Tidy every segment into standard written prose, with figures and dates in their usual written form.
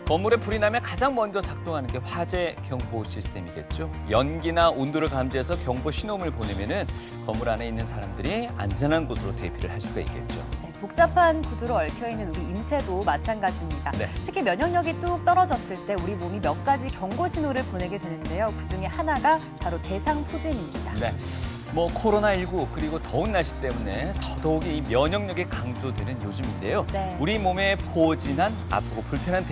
건물에 불이 나면 가장 먼저 작동하는 게 화재 경보 시스템이겠죠. 연기나 온도를 감지해서 경보 신호음을 보내면은 건물 안에 있는 사람들이 안전한 곳으로 대피를 할 수가 있겠죠. 네, 복잡한 구조로 얽혀있는 우리 인체도 마찬가지입니다. 네. 특히 면역력이 뚝 떨어졌을 때 우리 몸이 몇 가지 경고 신호를 보내게 되는데요. 그중에 하나가 바로 대상포진입니다. 네. 코로나19 그리고 더운 날씨 때문에 더더욱이 이 면역력이 강조되는 요즘인데요. 네. 우리 몸에 포진한 아프고 불편한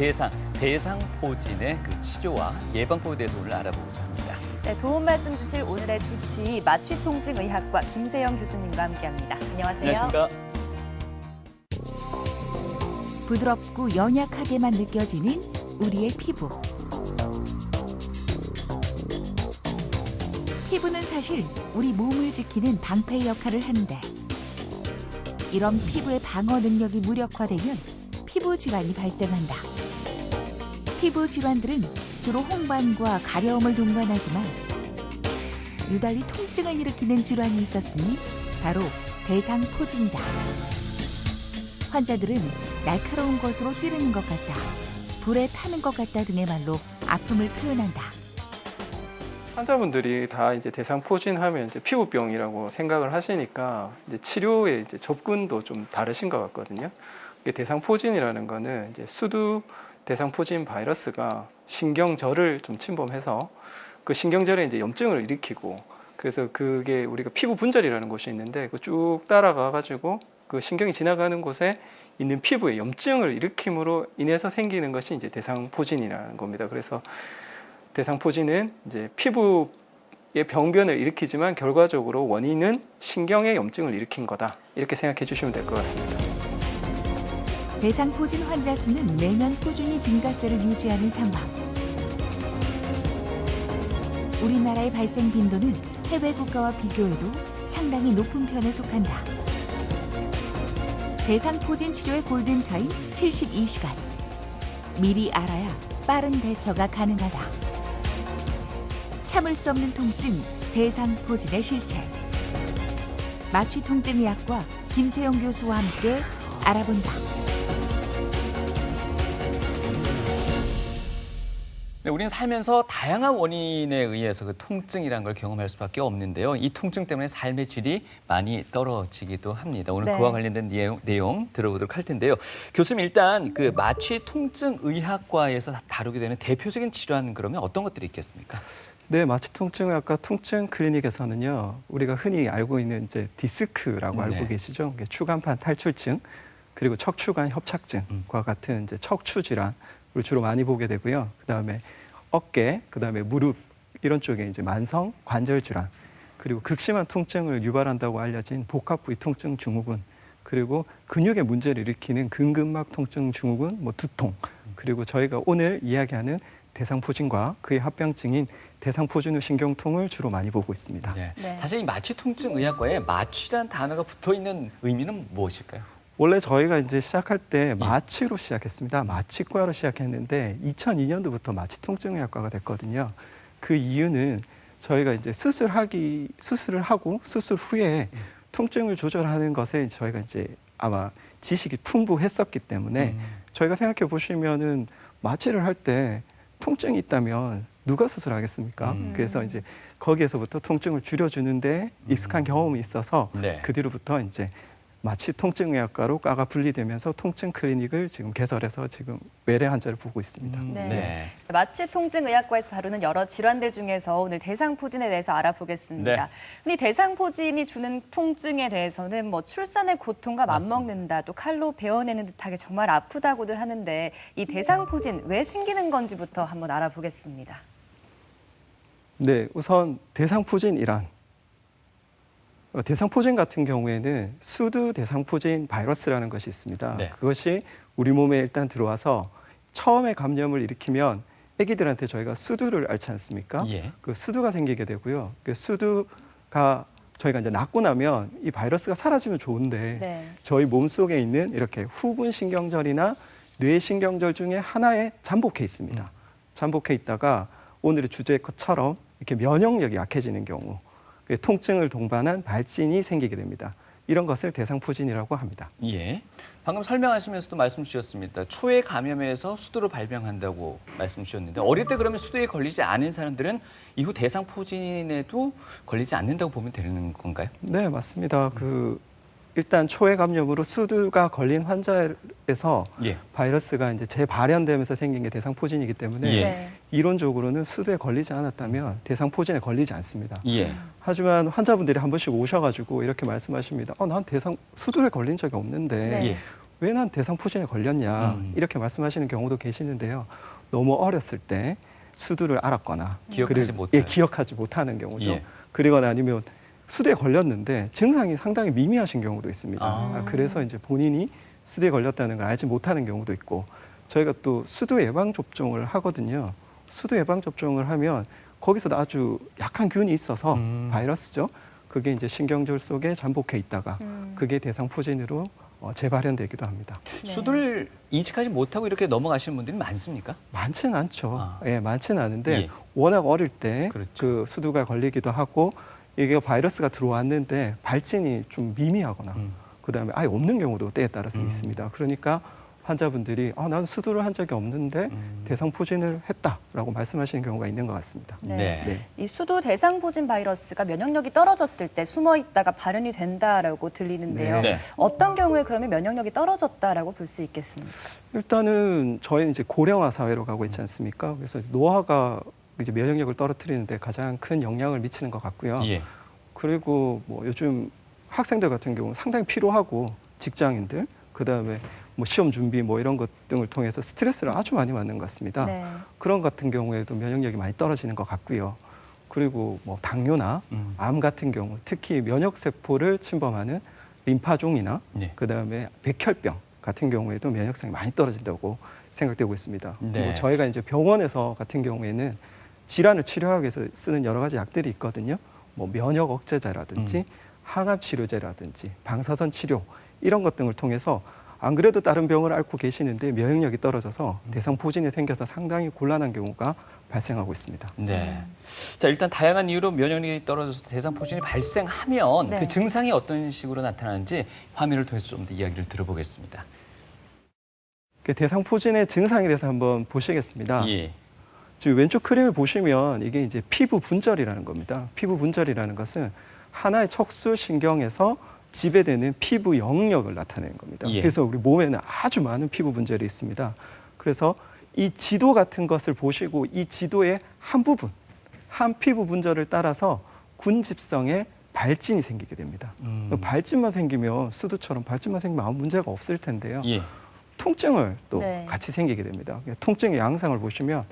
대상포진의 그 치료와 예방법에 대해서 오늘 알아보고자 합니다. 네, 도움 말씀 주실 오늘의 주치 마취통증의학과 김세영 교수님과 함께합니다. 안녕하세요. 안녕하십니까? 부드럽고 연약하게만 느껴지는 우리의 피부. 피부는 사실 우리 몸을 지키는 방패 역할을 하는데 이런 피부의 방어 능력이 무력화되면 피부 질환이 발생한다. 피부 질환들은 주로 홍반과 가려움을 동반하지만 유달리 통증을 일으키는 질환이 있었으니 바로 대상포진이다. 환자들은 날카로운 것으로 찌르는 것 같다, 불에 타는 것 같다 등의 말로 아픔을 표현한다. 환자분들이 다 이제 대상포진하면 이제 피부병이라고 생각을 하시니까 이제 치료의 이제 접근도 좀 다르신 것 같거든요. 이게 대상포진이라는 거는 이제 수두 대상포진 바이러스가 신경절을 좀 침범해서 그 신경절에 이제 염증을 일으키고, 그래서 그게 우리가 피부 분절이라는 곳이 있는데 그 쭉 따라가 가지고 그 신경이 지나가는 곳에 있는 피부에 염증을 일으킴으로 인해서 생기는 것이 이제 대상포진이라는 겁니다. 그래서 대상포진은 이제 피부의 병변을 일으키지만 결과적으로 원인은 신경의 염증을 일으킨 거다, 이렇게 생각해 주시면 될 것 같습니다. 대상포진 환자 수는 매년 꾸준히 증가세를 유지하는 상황. 우리나라의 발생 빈도는 해외 국가와 비교해도 상당히 높은 편에 속한다. 대상포진 치료의 골든타임 72시간. 미리 알아야 빠른 대처가 가능하다. 참을 수 없는 통증, 대상포진의 실체. 마취통증의학과 김세영 교수와 함께 알아본다. 네, 우리는 살면서 다양한 원인에 의해서 그 통증이라는 걸 경험할 수밖에 없는데요. 이 통증 때문에 삶의 질이 많이 떨어지기도 합니다. 오늘 네. 그와 관련된 내용 들어보도록 할 텐데요. 교수님, 일단 그 마취통증의학과에서 다루게 되는 대표적인 질환, 그러면 어떤 것들이 있겠습니까? 네, 마취통증의학과 통증 클리닉에서는요, 우리가 흔히 알고 있는 이제 디스크라고 네. 알고 계시죠? 추간판 탈출증, 그리고 척추관 협착증과 같은 이제 척추 질환을 주로 많이 보게 되고요. 그다음에 어깨, 그다음에 무릎 이런 쪽에 이제 만성 관절 질환, 그리고 극심한 통증을 유발한다고 알려진 복합부위 통증 증후군, 그리고 근육에 문제를 일으키는 근근막 통증 증후군, 두통, 그리고 저희가 오늘 이야기하는 대상포진과 그의 합병증인 대상포진 후 신경통을 주로 많이 보고 있습니다. 네. 네. 사실 이 마취통증의학과에 마취란 단어가 붙어 있는 의미는 무엇일까요? 원래 저희가 이제 시작할 때 마취로 시작했습니다. 마취과로 시작했는데 2002년도부터 마취통증의학과가 됐거든요. 그 이유는 저희가 이제 수술을 하고 수술 후에 통증을 조절하는 것에 저희가 이제 아마 지식이 풍부했었기 때문에 저희가 생각해 보시면은 마취를 할 때 통증이 있다면 누가 수술하겠습니까? 그래서 이제 거기에서부터 통증을 줄여주는데 익숙한 경험이 있어서 네. 그 뒤로부터 이제 마취통증의학과로 과가 분리되면서 통증 클리닉을 지금 개설해서 지금 외래 환자를 보고 있습니다. 네. 마취통증의학과에서 다루는 여러 질환들 중에서 오늘 대상포진에 대해서 알아보겠습니다. 네. 근데 이 대상포진이 주는 통증에 대해서는 출산의 고통과 맞먹는다, 또 칼로 베어내는 듯하게 정말 아프다고들 하는데 이 대상포진 왜 생기는 건지부터 한번 알아보겠습니다. 네, 우선 대상포진이란 대상포진 같은 경우에는 수두 대상포진 바이러스라는 것이 있습니다. 네. 그것이 우리 몸에 일단 들어와서 처음에 감염을 일으키면 아기들한테 저희가 수두를 앓지 않습니까? 예. 그 수두가 생기게 되고요. 그 수두가 저희가 이제 낳고 나면 이 바이러스가 사라지면 좋은데 네. 저희 몸 속에 있는 이렇게 후분 신경절이나 뇌 신경절 중에 하나에 잠복해 있습니다. 잠복해 있다가 오늘의 주제처럼 이렇게 면역력이 약해지는 경우 통증을 동반한 발진이 생기게 됩니다. 이런 것을 대상포진이라고 합니다. 예. 방금 설명하시면서도 말씀 주셨습니다. 초에 감염해서 수두로 발병한다고 말씀 주셨는데 어릴 때 그러면 수두에 걸리지 않은 사람들은 이후 대상포진에도 걸리지 않는다고 보면 되는 건가요? 네, 맞습니다. 일단 초회 감염으로 수두가 걸린 환자에서 예. 바이러스가 이제 재발현되면서 생긴 게 대상포진이기 때문에 예. 네. 이론적으로는 수두에 걸리지 않았다면 대상포진에 걸리지 않습니다. 예. 하지만 환자분들이 한 번씩 오셔가지고 이렇게 말씀하십니다. 난 수두에 걸린 적이 없는데 네. 예. 왜 난 대상포진에 걸렸냐 이렇게 말씀하시는 경우도 계시는데요. 너무 어렸을 때 수두를 알았거나 기억하지 그리고- 못할. 예, 기억하지 못하는 경우죠. 예. 그리거나 아니면 수두에 걸렸는데 증상이 상당히 미미하신 경우도 있습니다. 아. 그래서 이제 본인이 수두에 걸렸다는 걸 알지 못하는 경우도 있고 저희가 또 수두 예방 접종을 하거든요. 수두 예방 접종을 하면 거기서도 아주 약한 균이 있어서 바이러스죠. 그게 이제 신경절 속에 잠복해 있다가 그게 대상포진으로 재발현되기도 합니다. 수두를 인식하지 못하고 이렇게 넘어가시는 분들이 많습니까? 많지는 않죠. 아. 예, 많지는 않은데 예. 워낙 어릴 때 그렇죠. 그 수두가 걸리기도 하고 이게 바이러스가 들어왔는데 발진이 좀 미미하거나 그다음에 아예 없는 경우도 때에 따라서는 있습니다. 그러니까 환자분들이 난 수두를 한 적이 없는데 대상포진을 했다라고 말씀하시는 경우가 있는 것 같습니다. 네. 네. 이 수두 대상포진 바이러스가 면역력이 떨어졌을 때 숨어 있다가 발현이 된다라고 들리는데요. 네. 어떤 경우에 그러면 면역력이 떨어졌다라고 볼 수 있겠습니까? 일단은 저희는 이제 고령화 사회로 가고 있지 않습니까? 그래서 노화가 이제 면역력을 떨어뜨리는데 가장 큰 영향을 미치는 것 같고요. 예. 그리고 뭐 요즘 학생들 같은 경우는 상당히 피로하고 직장인들 그다음에 뭐 시험 준비 뭐 이런 것 등을 통해서 스트레스를 아주 많이 받는 것 같습니다. 네. 그런 같은 경우에도 면역력이 많이 떨어지는 것 같고요. 그리고 뭐 당뇨나 암 같은 경우 특히 면역 세포를 침범하는 림파종이나 네. 그다음에 백혈병 같은 경우에도 면역성이 많이 떨어진다고 생각되고 있습니다. 네. 그리고 저희가 이제 병원에서 같은 경우에는 질환을 치료하기 위해서 쓰는 여러 가지 약들이 있거든요. 뭐 면역 억제제라든지 항암 치료제라든지 방사선 치료 이런 것 등을 통해서 안 그래도 다른 병을 앓고 계시는데 면역력이 떨어져서 대상포진이 생겨서 상당히 곤란한 경우가 발생하고 있습니다. 네. 자, 일단 다양한 이유로 면역력이 떨어져서 대상포진이 발생하면 네. 그 증상이 어떤 식으로 나타나는지 화면을 통해서 좀 더 이야기를 들어보겠습니다. 그 대상포진의 증상에 대해서 한번 보시겠습니다. 예. 지금 왼쪽 그림을 보시면 이게 이제 피부 분절이라는 겁니다. 피부 분절이라는 것은 하나의 척수 신경에서 지배되는 피부 영역을 나타내는 겁니다. 예. 그래서 우리 몸에는 아주 많은 피부 분절이 있습니다. 그래서 이 지도 같은 것을 보시고 이 지도의 한 부분, 한 피부 분절을 따라서 군집성의 발진이 생기게 됩니다. 발진만 생기면 수두처럼 발진만 생기면 아무 문제가 없을 텐데요. 예. 통증을 또 네. 같이 생기게 됩니다. 통증의 양상을 보시면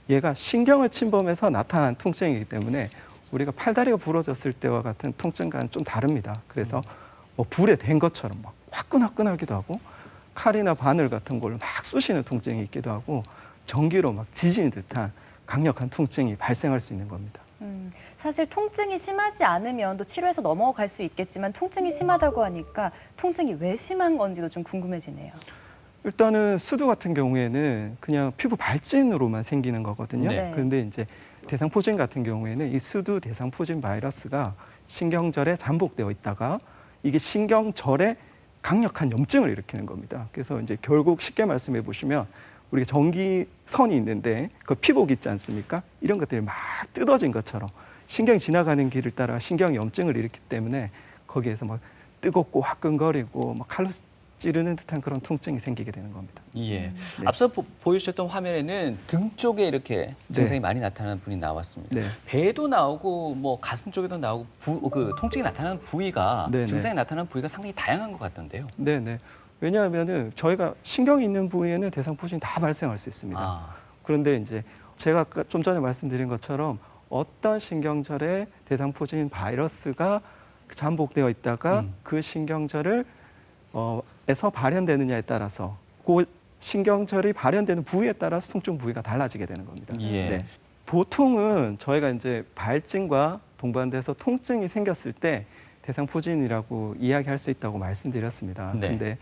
얘가 신경을 침범해서 나타난 통증이기 때문에 우리가 팔다리가 부러졌을 때와 같은 통증과는 좀 다릅니다. 그래서 뭐 불에 댄 것처럼 막 화끈화끈하기도 하고 칼이나 바늘 같은 걸 막 쑤시는 통증이 있기도 하고 전기로 막 지지는 듯한 강력한 통증이 발생할 수 있는 겁니다. 사실 통증이 심하지 않으면 또 치료해서 넘어갈 수 있겠지만 통증이 심하다고 하니까 통증이 왜 심한 건지도 좀 궁금해지네요. 일단은 수두 같은 경우에는 그냥 피부 발진으로만 생기는 거거든요. 네. 그런데 이제 대상포진 같은 경우에는 이 수두 대상포진 바이러스가 신경절에 잠복되어 있다가 이게 신경절에 강력한 염증을 일으키는 겁니다. 그래서 이제 결국 쉽게 말씀해 보시면 우리가 전기선이 있는데 그 피복 있지 않습니까? 이런 것들이 막 뜯어진 것처럼 신경이 지나가는 길을 따라 신경 염증을 일으키기 때문에 거기에서 막 뜨겁고 화끈거리고 막 칼로 찌르는 듯한 그런 통증이 생기게 되는 겁니다. 예. 네. 앞서 보여주셨던 화면에는 등 쪽에 이렇게 증상이 많이 나타나는 분이 나왔습니다. 네. 배도 나오고 뭐 가슴 쪽에도 나오고 그 통증이 나타나는 부위가 네네. 증상이 나타나는 부위가 상당히 다양한 것 같던데요. 네네. 왜냐하면은 저희가 신경이 있는 부위에는 대상포진이 다 발생할 수 있습니다. 아, 그런데 이제 제가 아까 좀 전에 말씀드린 것처럼 어떤 신경절에 대상포진 바이러스가 잠복되어 있다가 그 신경절을 에서 발현되느냐에 따라서 그 신경절이 발현되는 부위에 따라서 통증 부위가 달라지게 되는 겁니다. 예. 네. 보통은 저희가 이제 발진과 동반돼서 통증이 생겼을 때 대상포진이라고 이야기할 수 있다고 말씀드렸습니다. 네. 근데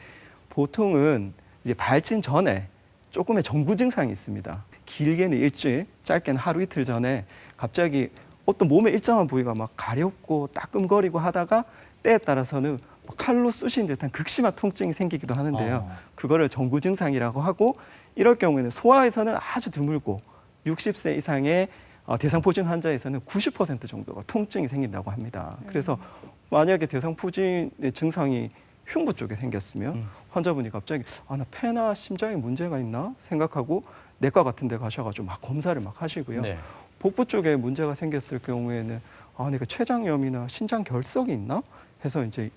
보통은 이제 발진 전에 조금의 정구 증상이 있습니다. 길게는 일주일, 짧게는 하루 이틀 전에 갑자기 어떤 몸의 일정한 부위가 막 가렵고 따끔거리고 하다가 때에 따라서는 칼로 쑤신 듯한 극심한 통증이 생기기도 하는데요. 어. 그거를 정구 증상이라고 하고 이럴 경우에는 소아에서는 아주 드물고 60세 이상의 대상포진 환자에서는 90% 정도가 통증이 생긴다고 합니다. 그래서 만약에 대상포진의 증상이 흉부 쪽에 생겼으면 환자분이 갑자기 나 폐나 심장에 문제가 있나 생각하고 내과 같은 데 가셔가지고 막 검사를 막 하시고요. 네. 복부 쪽에 문제가 생겼을 경우에는 내가 췌장염이나 신장 결석이 있나 해서 이제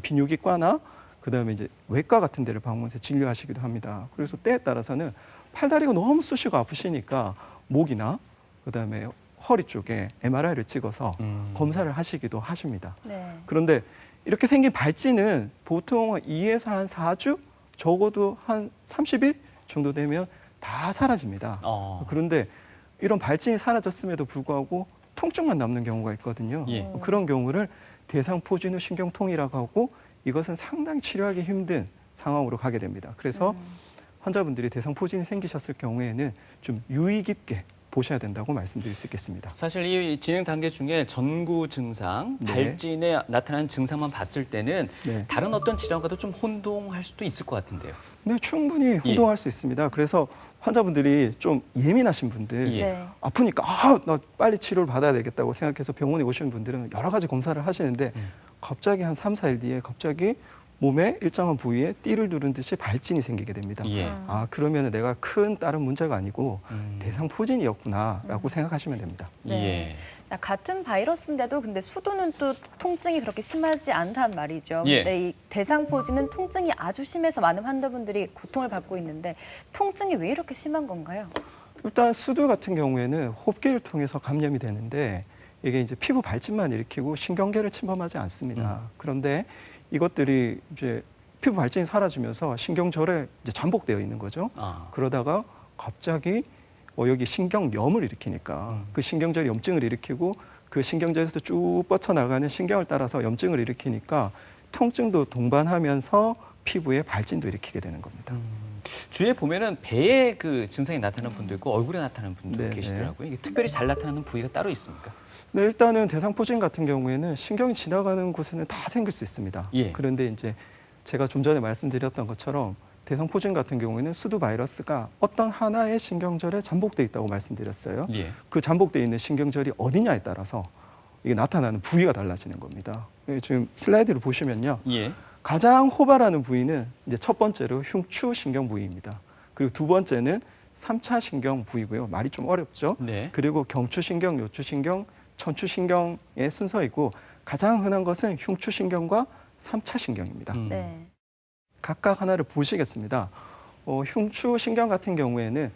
비뇨기과나 그다음에 이제 외과 같은 데를 방문해서 진료하시기도 합니다. 그래서 때에 따라서는 팔다리가 너무 쑤시고 아프시니까 목이나 그다음에 허리 쪽에 MRI를 찍어서 검사를 하시기도 하십니다. 네. 그런데 이렇게 생긴 발진은 보통 2에서 한 4주, 적어도 한 30일 정도 되면 다 사라집니다. 그런데 이런 발진이 사라졌음에도 불구하고 통증만 남는 경우가 있거든요. 예. 그런 경우를 대상포진 후 신경통이라고 하고 이것은 상당히 치료하기 힘든 상황으로 가게 됩니다. 그래서 환자분들이 대상포진이 생기셨을 경우에는 좀 유의 깊게 보셔야 된다고 말씀드릴 수 있겠습니다. 사실 이 진행 단계 중에 전구 증상, 네. 발진에 나타나는 증상만 봤을 때는 네. 다른 어떤 질환과도 좀 혼동할 수도 있을 것 같은데요. 네, 충분히 혼동할 수 있습니다. 그래서 환자분들이 좀 예민하신 분들, 예. 네. 아프니까 나 빨리 치료를 받아야 되겠다고 생각해서 병원에 오시는 분들은 여러 가지 검사를 하시는데 갑자기 한 3, 4일 뒤에 갑자기 몸의 일정한 부위에 띠를 두른 듯이 발진이 생기게 됩니다. 예. 그러면 내가 큰 다른 문제가 아니고 대상포진이었구나라고 생각하시면 됩니다. 네. 같은 바이러스인데도 근데 수두는 또 통증이 그렇게 심하지 않단 말이죠. 예. 근데 이 대상포진은 통증이 아주 심해서 많은 환자분들이 고통을 받고 있는데 통증이 왜 이렇게 심한 건가요? 일단 수두 같은 경우에는 호흡기를 통해서 감염이 되는데 이게 이제 피부 발진만 일으키고 신경계를 침범하지 않습니다. 그런데 이것들이 이제 피부 발진이 사라지면서 신경절에 이제 잠복되어 있는 거죠. 그러다가 갑자기 여기 신경염을 일으키니까 그 신경절 염증을 일으키고 그 신경절에서 쭉 뻗쳐나가는 신경을 따라서 염증을 일으키니까 통증도 동반하면서 피부에 발진도 일으키게 되는 겁니다. 주위에 보면은 배에 그 증상이 나타나는 분도 있고 얼굴에 나타나는 분도 네네. 계시더라고요. 이게 특별히 잘 나타나는 부위가 따로 있습니까? 네, 일단은 대상포진 같은 경우에는 신경이 지나가는 곳에는 다 생길 수 있습니다. 예. 그런데 이제 제가 좀 전에 말씀드렸던 것처럼 대상포진 같은 경우에는 수두 바이러스가 어떤 하나의 신경절에 잠복돼 있다고 말씀드렸어요. 예. 그 잠복돼 있는 신경절이 어디냐에 따라서 이게 나타나는 부위가 달라지는 겁니다. 지금 슬라이드를 보시면요. 예. 가장 호발하는 부위는 이제 첫 번째로 흉추 신경 부위입니다. 그리고 두 번째는 3차 신경 부위고요. 말이 좀 어렵죠. 네. 그리고 경추신경, 요추신경, 천추신경의 순서이고 가장 흔한 것은 흉추신경과 3차 신경입니다. 네. 각각 하나를 보시겠습니다. 흉추신경 같은 경우에는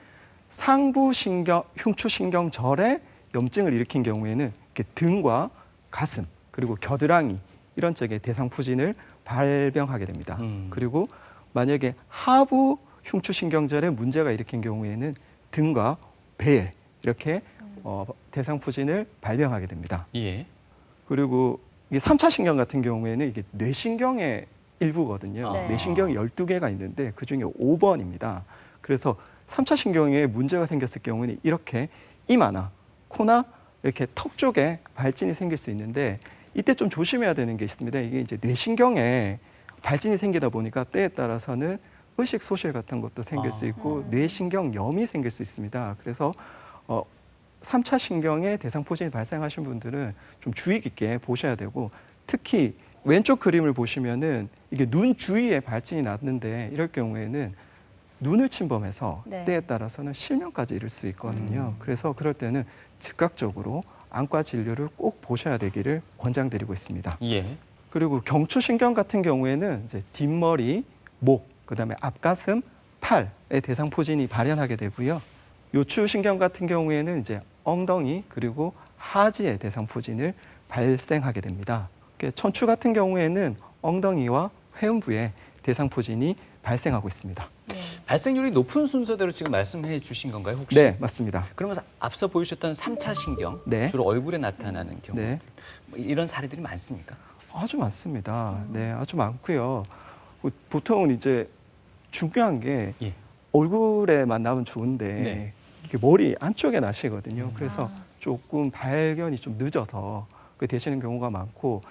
상부 신경, 흉추신경절에 염증을 일으킨 경우에는 이렇게 등과 가슴 그리고 겨드랑이 이런 쪽에 대상포진을 발병하게 됩니다. 그리고 만약에 하부 흉추신경절에 문제가 일으킨 경우에는 등과 배에 이렇게 대상포진을 발병하게 됩니다. 예. 그리고 이게 3차 신경 같은 경우에는 이게 뇌신경의 일부거든요. 네. 뇌신경이 12개가 있는데 그중에 5번입니다. 그래서 3차 신경에 문제가 생겼을 경우는 이렇게 이마나 코나 이렇게 턱 쪽에 발진이 생길 수 있는데 이때 좀 조심해야 되는 게 있습니다. 이게 이제 뇌신경에 발진이 생기다 보니까 때에 따라서는 의식 소실 같은 것도 생길 수 있고 뇌신경염이 생길 수 있습니다. 그래서 3차 신경에 대상포진이 발생하신 분들은 좀 주의 깊게 보셔야 되고 특히 왼쪽 그림을 보시면은 이게 눈 주위에 발진이 났는데 이럴 경우에는 눈을 침범해서 네. 때에 따라서는 실명까지 이를 수 있거든요. 그래서 그럴 때는 즉각적으로 안과 진료를 꼭 보셔야 되기를 권장드리고 있습니다. 예. 그리고 경추신경 같은 경우에는 이제 뒷머리, 목, 그다음에 앞가슴, 팔에 대상포진이 발현하게 되고요. 요추신경 같은 경우에는 이제 엉덩이 그리고 하지에 대상포진을 발생하게 됩니다. 천추 같은 경우에는 엉덩이와 회음부에 대상포진이 발생하고 있습니다. 네. 발생률이 높은 순서대로 지금 말씀해 주신 건가요, 혹시? 네, 맞습니다. 그러면서 앞서 보여주셨던 3차 신경, 네. 주로 얼굴에 나타나는 경우, 네. 이런 사례들이 많습니까? 아주 많습니다. 네, 아주 많고요. 보통은 이제 중요한 게 예. 얼굴에만 나면 좋은데 네. 이게 머리 안쪽에 나시거든요. 그래서 조금 발견이 좀 늦어서 그 되시는 경우가 많고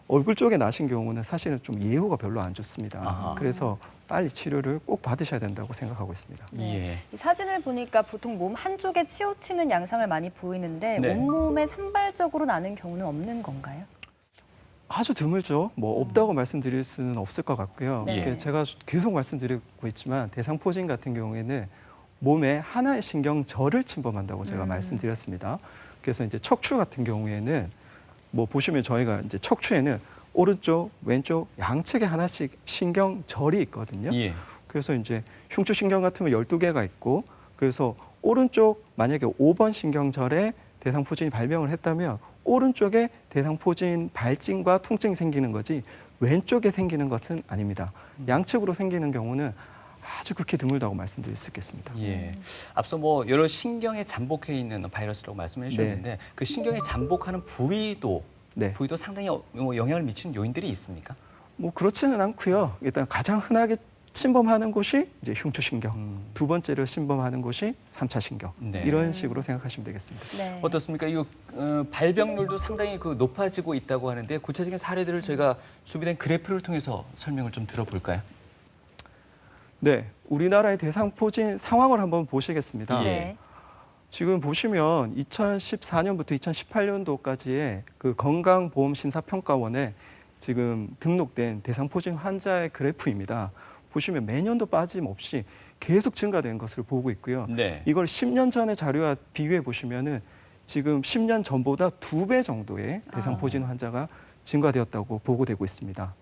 얼굴 쪽에 나신 경우는 사실은 좀 예후가 별로 안 좋습니다. 아하. 그래서 빨리 치료를 꼭 받으셔야 된다고 생각하고 있습니다. 예. 이 사진을 보니까 보통 몸 한쪽에 치우치는 양상을 많이 보이는데 네. 온몸에 산발적으로 나는 경우는 없는 건가요? 아주 드물죠. 뭐 없다고 말씀드릴 수는 없을 것 같고요. 네. 이게 제가 계속 말씀드리고 있지만 대상포진 같은 경우에는 몸에 하나의 신경절을 침범한다고 제가 말씀드렸습니다. 그래서 이제 척추 같은 경우에는 뭐 보시면 저희가 이제 척추에는 오른쪽, 왼쪽 양측에 하나씩 신경절이 있거든요. 예. 그래서 이제 흉추신경 같으면 12개가 있고 그래서 오른쪽 만약에 5번 신경절에 대상포진이 발병을 했다면 오른쪽에 대상포진 발진과 통증이 생기는 거지 왼쪽에 생기는 것은 아닙니다. 양측으로 생기는 경우는 아주 극히 드물다고 말씀드릴 수 있겠습니다. 예. 앞서 뭐 여러 신경에 잠복해 있는 바이러스라고 말씀해 주셨는데 그 신경에 잠복하는 부위도 네. 상당히 뭐 영향을 미치는 요인들이 있습니까? 뭐 그렇지는 않고요. 일단 가장 흔하게 침범하는 곳이 이제 흉추신경, 두 번째로 침범하는 곳이 3차 신경. 네. 이런 식으로 생각하시면 되겠습니다. 네. 어떻습니까? 이 발병률도 상당히 높아지고 있다고 하는데 구체적인 사례들을 저희가 준비된 그래프를 통해서 설명을 좀 들어볼까요? 네, 우리나라의 대상포진 상황을 한번 보시겠습니다. 예. 네. 지금 보시면 2014년부터 2018년도까지의 그 건강보험심사평가원에 지금 등록된 대상포진 환자의 그래프입니다. 보시면 매년도 빠짐없이 계속 증가된 것을 보고 있고요. 네. 이걸 10년 전의 자료와 비교해 보시면은 지금 10년 전보다 2배 정도의 대상포진 환자가 증가되었다고 보고되고 있습니다.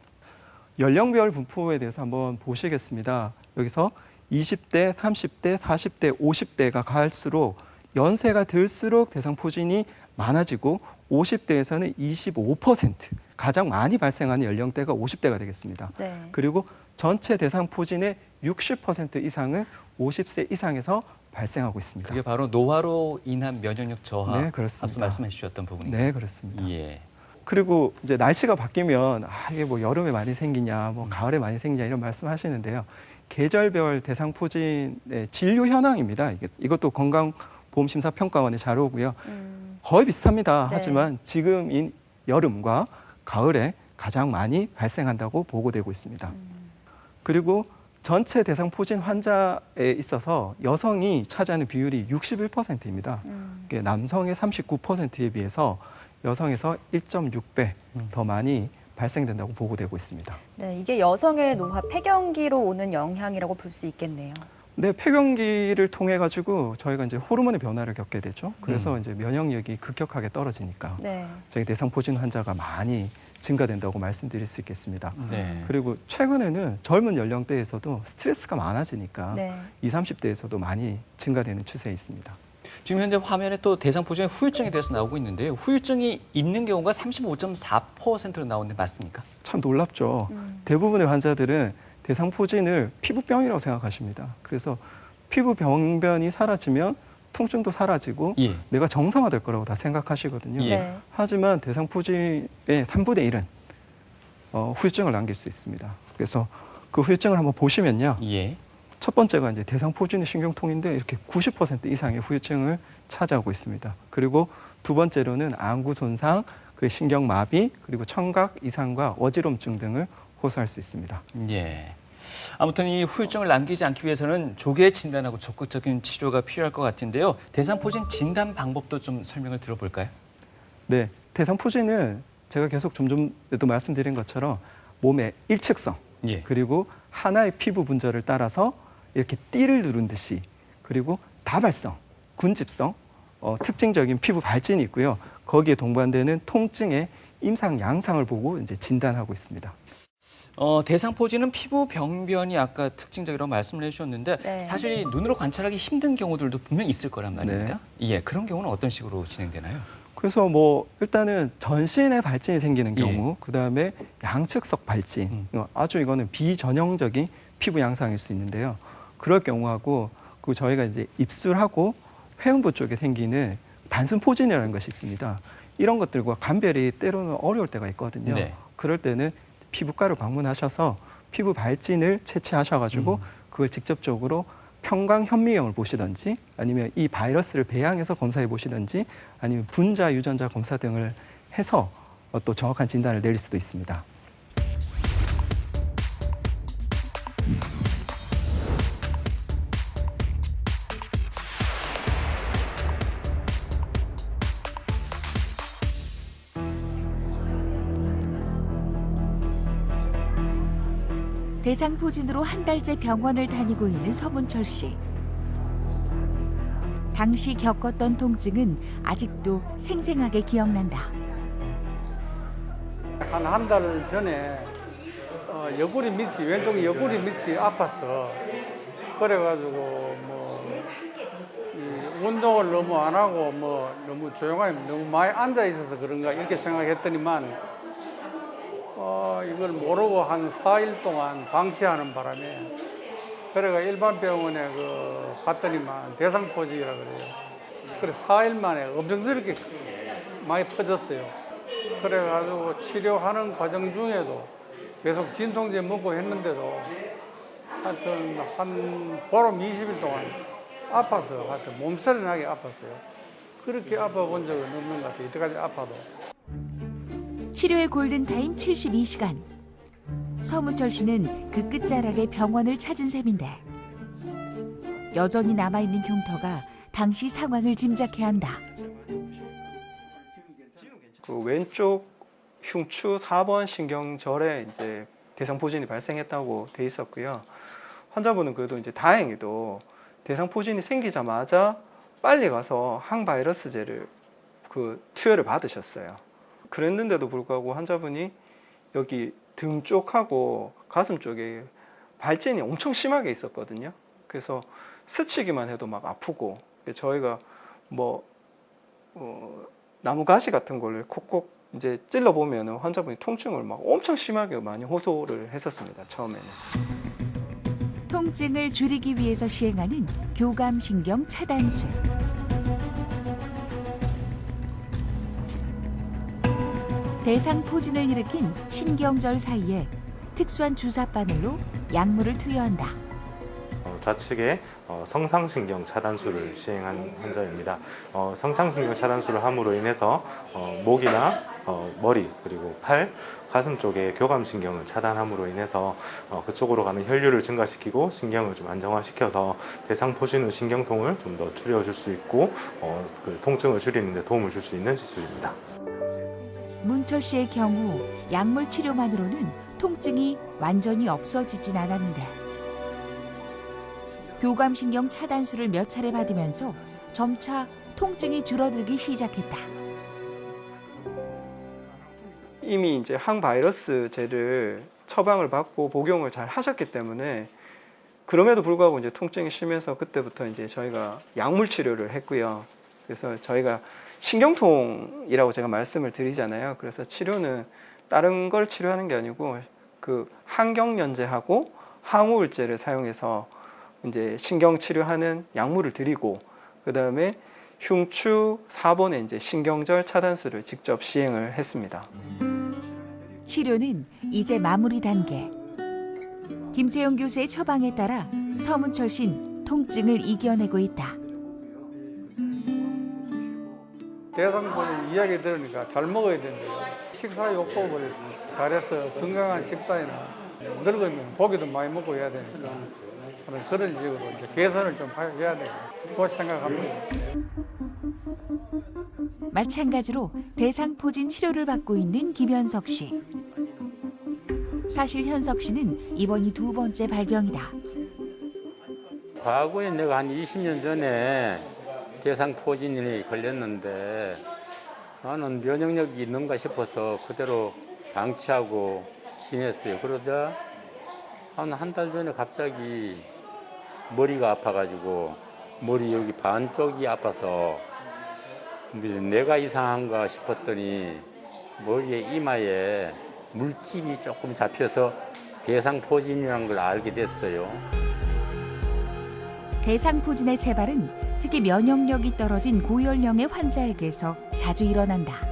연령별 분포에 대해서 한번 보시겠습니다. 여기서 20대, 30대, 40대, 50대가 갈수록 연세가 들수록 대상포진이 많아지고 50대에서는 25% 가장 많이 발생하는 연령대가 50대가 되겠습니다. 네. 그리고 전체 대상포진의 60% 이상은 50세 이상에서 발생하고 있습니다. 그게 바로 노화로 인한 면역력 저하. 네, 그렇습니다. 앞서 말씀해 주셨던 부분입니다. 네, 그렇습니다. 예. 그리고 이제 날씨가 바뀌면 이게 뭐 여름에 많이 생기냐, 뭐 가을에 많이 생기냐 이런 말씀하시는데요. 계절별 대상포진의 진료 현황입니다. 이것도 건강보험심사평가원의 자료고요. 거의 비슷합니다. 네. 하지만 지금인 여름과 가을에 가장 많이 발생한다고 보고되고 있습니다. 그리고 전체 대상포진 환자에 있어서 여성이 차지하는 비율이 61%입니다. 남성의 39%에 비해서 여성에서 1.6배 더 많이 발생된다고 보고되고 있습니다. 네, 이게 여성의 노화 폐경기로 오는 영향이라고 볼 수 있겠네요. 네, 폐경기를 통해 가지고 저희가 이제 호르몬의 변화를 겪게 되죠. 그래서 이제 면역력이 급격하게 떨어지니까 네. 저희 대상포진 환자가 많이 증가된다고 말씀드릴 수 있겠습니다. 네. 그리고 최근에는 젊은 연령대에서도 스트레스가 많아지니까 네. 20, 30대에서도 많이 증가되는 추세에 있습니다. 지금 현재 화면에 또 대상포진의 후유증에 대해서 나오고 있는데요. 후유증이 있는 경우가 35.4%로 나오는데 맞습니까? 참 놀랍죠. 대부분의 환자들은 대상포진을 피부병이라고 생각하십니다. 그래서 피부 병변이 사라지면 통증도 사라지고 예. 내가 정상화될 거라고 다 생각하시거든요. 예. 네. 하지만 대상포진의 3분의 1은 후유증을 남길 수 있습니다. 그래서 그 후유증을 한번 보시면요. 예. 첫 번째가 이제 대상포진의 신경통인데 이렇게 90% 이상의 후유증을 차지하고 있습니다. 그리고 두 번째로는 안구 손상, 신경마비, 그리고 청각 이상과 어지럼증 등을 호소할 수 있습니다. 예. 아무튼 이 후유증을 남기지 않기 위해서는 조기에 진단하고 적극적인 치료가 필요할 것 같은데요. 대상포진 진단 방법도 좀 설명을 들어볼까요? 네, 대상포진은 제가 계속 좀 전에도 말씀드린 것처럼 몸의 일측성, 예. 그리고 하나의 피부 분절을 따라서 이렇게 띠를 누른 듯이 그리고 다발성, 군집성, 특징적인 피부 발진이 있고요. 거기에 동반되는 통증의 임상 양상을 보고 이제 진단하고 있습니다. 대상포진은 피부 병변이 아까 특징적이라고 말씀을 해주셨는데 네. 사실 눈으로 관찰하기 힘든 경우들도 분명히 있을 거란 말입니다. 예, 그런 경우는 어떤 식으로 진행되나요? 그래서 뭐 일단은 전신에 발진이 생기는 경우, 그다음에 양측석 발진, 아주 이거는 비전형적인 피부 양상일 수 있는데요. 그럴 경우하고 그리고 저희가 이제 입술하고 회음부 쪽에 생기는 단순 포진이라는 것이 있습니다. 이런 것들과 감별이 때로는 어려울 때가 있거든요. 네. 그럴 때는 피부과를 방문하셔서 피부 발진을 채취하셔가지고 그걸 직접적으로 평강 현미경을 보시든지 아니면 이 바이러스를 배양해서 검사해 보시든지 아니면 분자 유전자 검사 등을 해서 또 정확한 진단을 내릴 수도 있습니다. 대상포진으로 한 달째 병원을 다니고 있는 서문철 씨. 당시 겪었던 통증은 아직도 생생하게 기억난다. 한 달 전에 옆구리 밑이 왼쪽 옆구리 밑이 아팠어. 그래가지고 이 운동을 너무 안 하고 너무 조용하게 너무 많이 앉아 있어서 그런가 이렇게 생각했더니만 이걸 모르고 한 4일 동안 방치하는 바람에 그래가 일반 병원에 갔더니만 대상포진이라 그래요. 그래 4일 만에 엄청스럽게 많이 퍼졌어요. 그래가지고 치료하는 과정 중에도 계속 진통제 먹고 했는데도 하여튼 한 보름 20일 동안 아파서 하여튼 몸살이 나게 아팠어요. 그렇게 아파본 적은 없는 것 같아요. 이때까지 아파도. 치료의 골든타임 72시간. 서문철 씨는 그 끝자락에 병원을 찾은 셈인데 여전히 남아있는 흉터가 당시 상황을 짐작케 한다. 그 왼쪽 흉추 4번 신경절에 이제 대상포진이 발생했다고 돼 있었고요. 환자분은 그래도 이제 다행히도 대상포진이 생기자마자 빨리 가서 항바이러스제를 투여를 받으셨어요. 그랬는데도 불구하고 환자분이 여기 등 쪽하고 가슴 쪽에 발진이 엄청 심하게 있었거든요. 그래서 스치기만 해도 막 아프고 저희가 나무 가시 같은 걸 콕콕 이제 찔러 보면 환자분이 통증을 막 엄청 심하게 많이 호소를 했었습니다. 처음에는. 통증을 줄이기 위해서 시행하는 교감신경 차단술. 대상포진을 일으킨 신경절 사이에 특수한 주사 바늘로 약물을 투여한다. 좌측에 성상신경 차단술을 시행한 환자입니다. 성상신경 차단술을 함으로 인해서 목이나 머리 그리고 팔, 가슴 쪽에 교감신경을 차단함으로 인해서 그쪽으로 가는 혈류를 증가시키고 신경을 좀 안정화시켜서 대상포진 후 신경통을 좀 더 줄여줄 수 있고 그 통증을 줄이는 데 도움을 줄 수 있는 시술입니다. 문철 씨의 경우 약물 치료만으로는 통증이 완전히 없어지진 않았는데 교감신경 차단술을 몇 차례 받으면서 점차 통증이 줄어들기 시작했다. 이미 이제 항바이러스제를 처방을 받고 복용을 잘 하셨기 때문에 그럼에도 불구하고 이제 통증이 심해서 그때부터 이제 저희가 약물 치료를 했고요. 그래서 저희가 신경통이라고 제가 말씀을 드리잖아요. 그래서 치료는 다른 걸 치료하는 게 아니고 그 항경련제하고 항우울제를 사용해서 이제 신경 치료하는 약물을 드리고 그다음에 흉추 4번에 이제 신경절 차단술을 직접 시행을 했습니다. 치료는 이제 마무리 단계. 김세영 교수의 처방에 따라 서문철 씨는 통증을 이겨내고 있다. 대상포진 이야기 들으니까 잘 먹어야 된대요. 식사요법을 잘해서 건강한 식단이나 늙으면 고기도 많이 먹고 해야 되니까 그런 식으로 이제 개선을 좀 해야 되고 그렇게 생각합니다. 마찬가지로 대상포진 치료를 받고 있는 김현석 씨. 사실 현석 씨는 이번이 두 번째 발병이다. 과거에 내가 한 20년 전에 대상포진이 걸렸는데 나는 면역력이 있는가 싶어서 그대로 방치하고 지냈어요. 그러다 한 달 전에 갑자기 머리가 아파가지고 머리 여기 반쪽이 아파서 내가 이상한가 싶었더니 머리에 이마에 물집이 조금 잡혀서 대상포진이라는 걸 알게 됐어요. 대상포진의 재발은 특히 면역력이 떨어진 고연령의 환자에게서 자주 일어난다.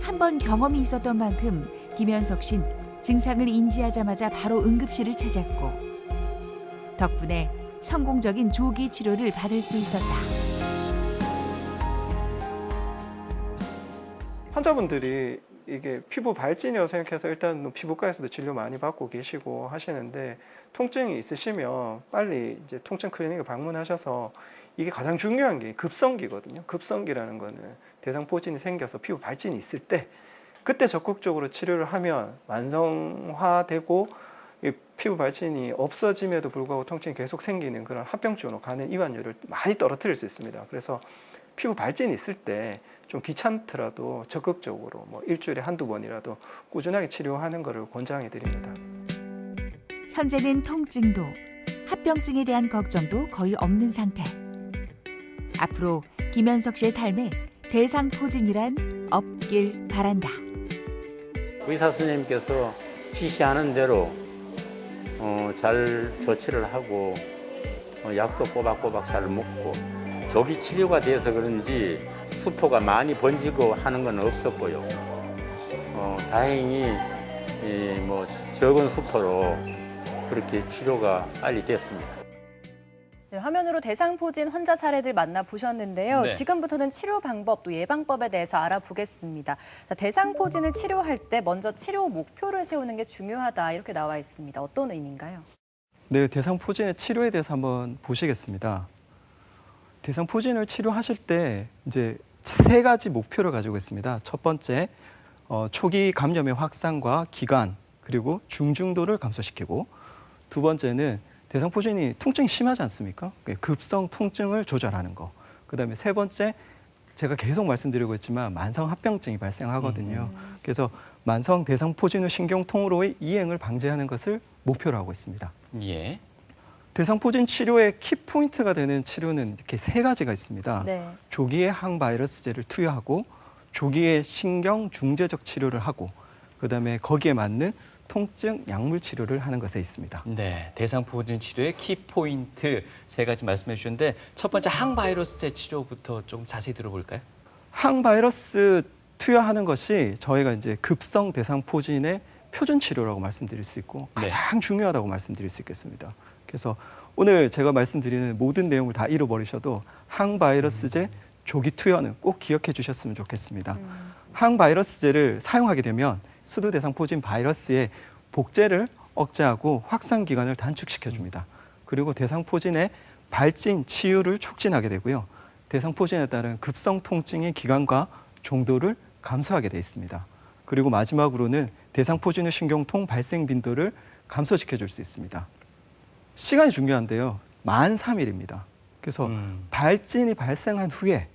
한 번 경험이 있었던 만큼 김현석 씨는 증상을 인지하자마자 바로 응급실을 찾았고 덕분에 성공적인 조기 치료를 받을 수 있었다. 환자분들이 이게 피부 발진이라고 생각해서 일단 뭐 피부과에서도 진료 많이 받고 계시고 하시는데 통증이 있으시면 빨리 이제 통증 클리닉을 방문하셔서 이게 가장 중요한 게 급성기거든요. 급성기라는 거는 대상포진이 생겨서 피부 발진이 있을 때 그때 적극적으로 치료를 하면 만성화되고 이 피부 발진이 없어짐에도 불구하고 통증이 계속 생기는 그런 합병증으로 가는 이완율을 많이 떨어뜨릴 수 있습니다. 그래서 피부 발진이 있을 때 좀 귀찮더라도 적극적으로 뭐 일주일에 한두 번이라도 꾸준하게 치료하는 것을 권장해 드립니다. 현재는 통증도 합병증에 대한 걱정도 거의 없는 상태. 앞으로 김현석 씨의 삶에 대상포진이란 없길 바란다. 의사 선생님께서 지시하는 대로 잘 조치를 하고 약도 꼬박꼬박 잘 먹고 조기 치료가 돼서 그런지 수포가 많이 번지고 하는 건 없었고요. 다행히 뭐 적은 수포로 그렇게 치료가 빨리 됐습니다. 네, 화면으로 대상포진 환자 사례들 만나보셨는데요. 네. 지금부터는 치료 방법 또 예방법에 대해서 알아보겠습니다. 자, 대상포진을 치료할 때 먼저 치료 목표를 세우는 게 중요하다 이렇게 나와 있습니다. 어떤 의미인가요? 네, 대상포진의 치료에 대해서 한번 보시겠습니다. 대상포진을 치료하실 때 이제 3가지 목표를 가지고 있습니다. 첫 번째, 초기 감염의 확산과 기간 그리고 중증도를 감소시키고, 두 번째는 대상포진이 통증이 심하지 않습니까? 급성 통증을 조절하는 거. 그다음에 세 번째, 제가 계속 말씀드리고 있지만 만성 합병증이 발생하거든요. 그래서 만성 대상포진 후 신경통으로의 이행을 방지하는 것을 목표로 하고 있습니다. 예. 대상포진 치료의 키포인트가 되는 치료는 이렇게 3가지가 있습니다. 네. 조기에 항바이러스제를 투여하고, 조기에 신경 중재적 치료를 하고, 그다음에 거기에 맞는 통증 약물 치료를 하는 것에 있습니다. 네, 대상포진 치료의 키포인트 3가지 말씀해 주셨는데 첫 번째 항바이러스제 치료부터 좀 자세히 들어볼까요? 항바이러스 투여하는 것이 저희가 이제 급성 대상포진의 표준 치료라고 말씀드릴 수 있고 가장 중요하다고 말씀드릴 수 있겠습니다. 그래서 오늘 제가 말씀드리는 모든 내용을 다 잃어버리셔도 항바이러스제 조기 투여는 꼭 기억해 주셨으면 좋겠습니다. 항바이러스제를 사용하게 되면 수두대상포진 바이러스의 복제를 억제하고 확산 기간을 단축시켜 줍니다. 그리고 대상포진의 발진, 치유를 촉진하게 되고요. 대상포진에 따른 급성 통증의 기간과 종도를 감소하게 돼 있습니다. 그리고 마지막으로는 대상포진 후 신경통 발생 빈도를 감소시켜 줄 수 있습니다. 시간이 중요한데요. 만 3일입니다. 그래서 발진이 발생한 후에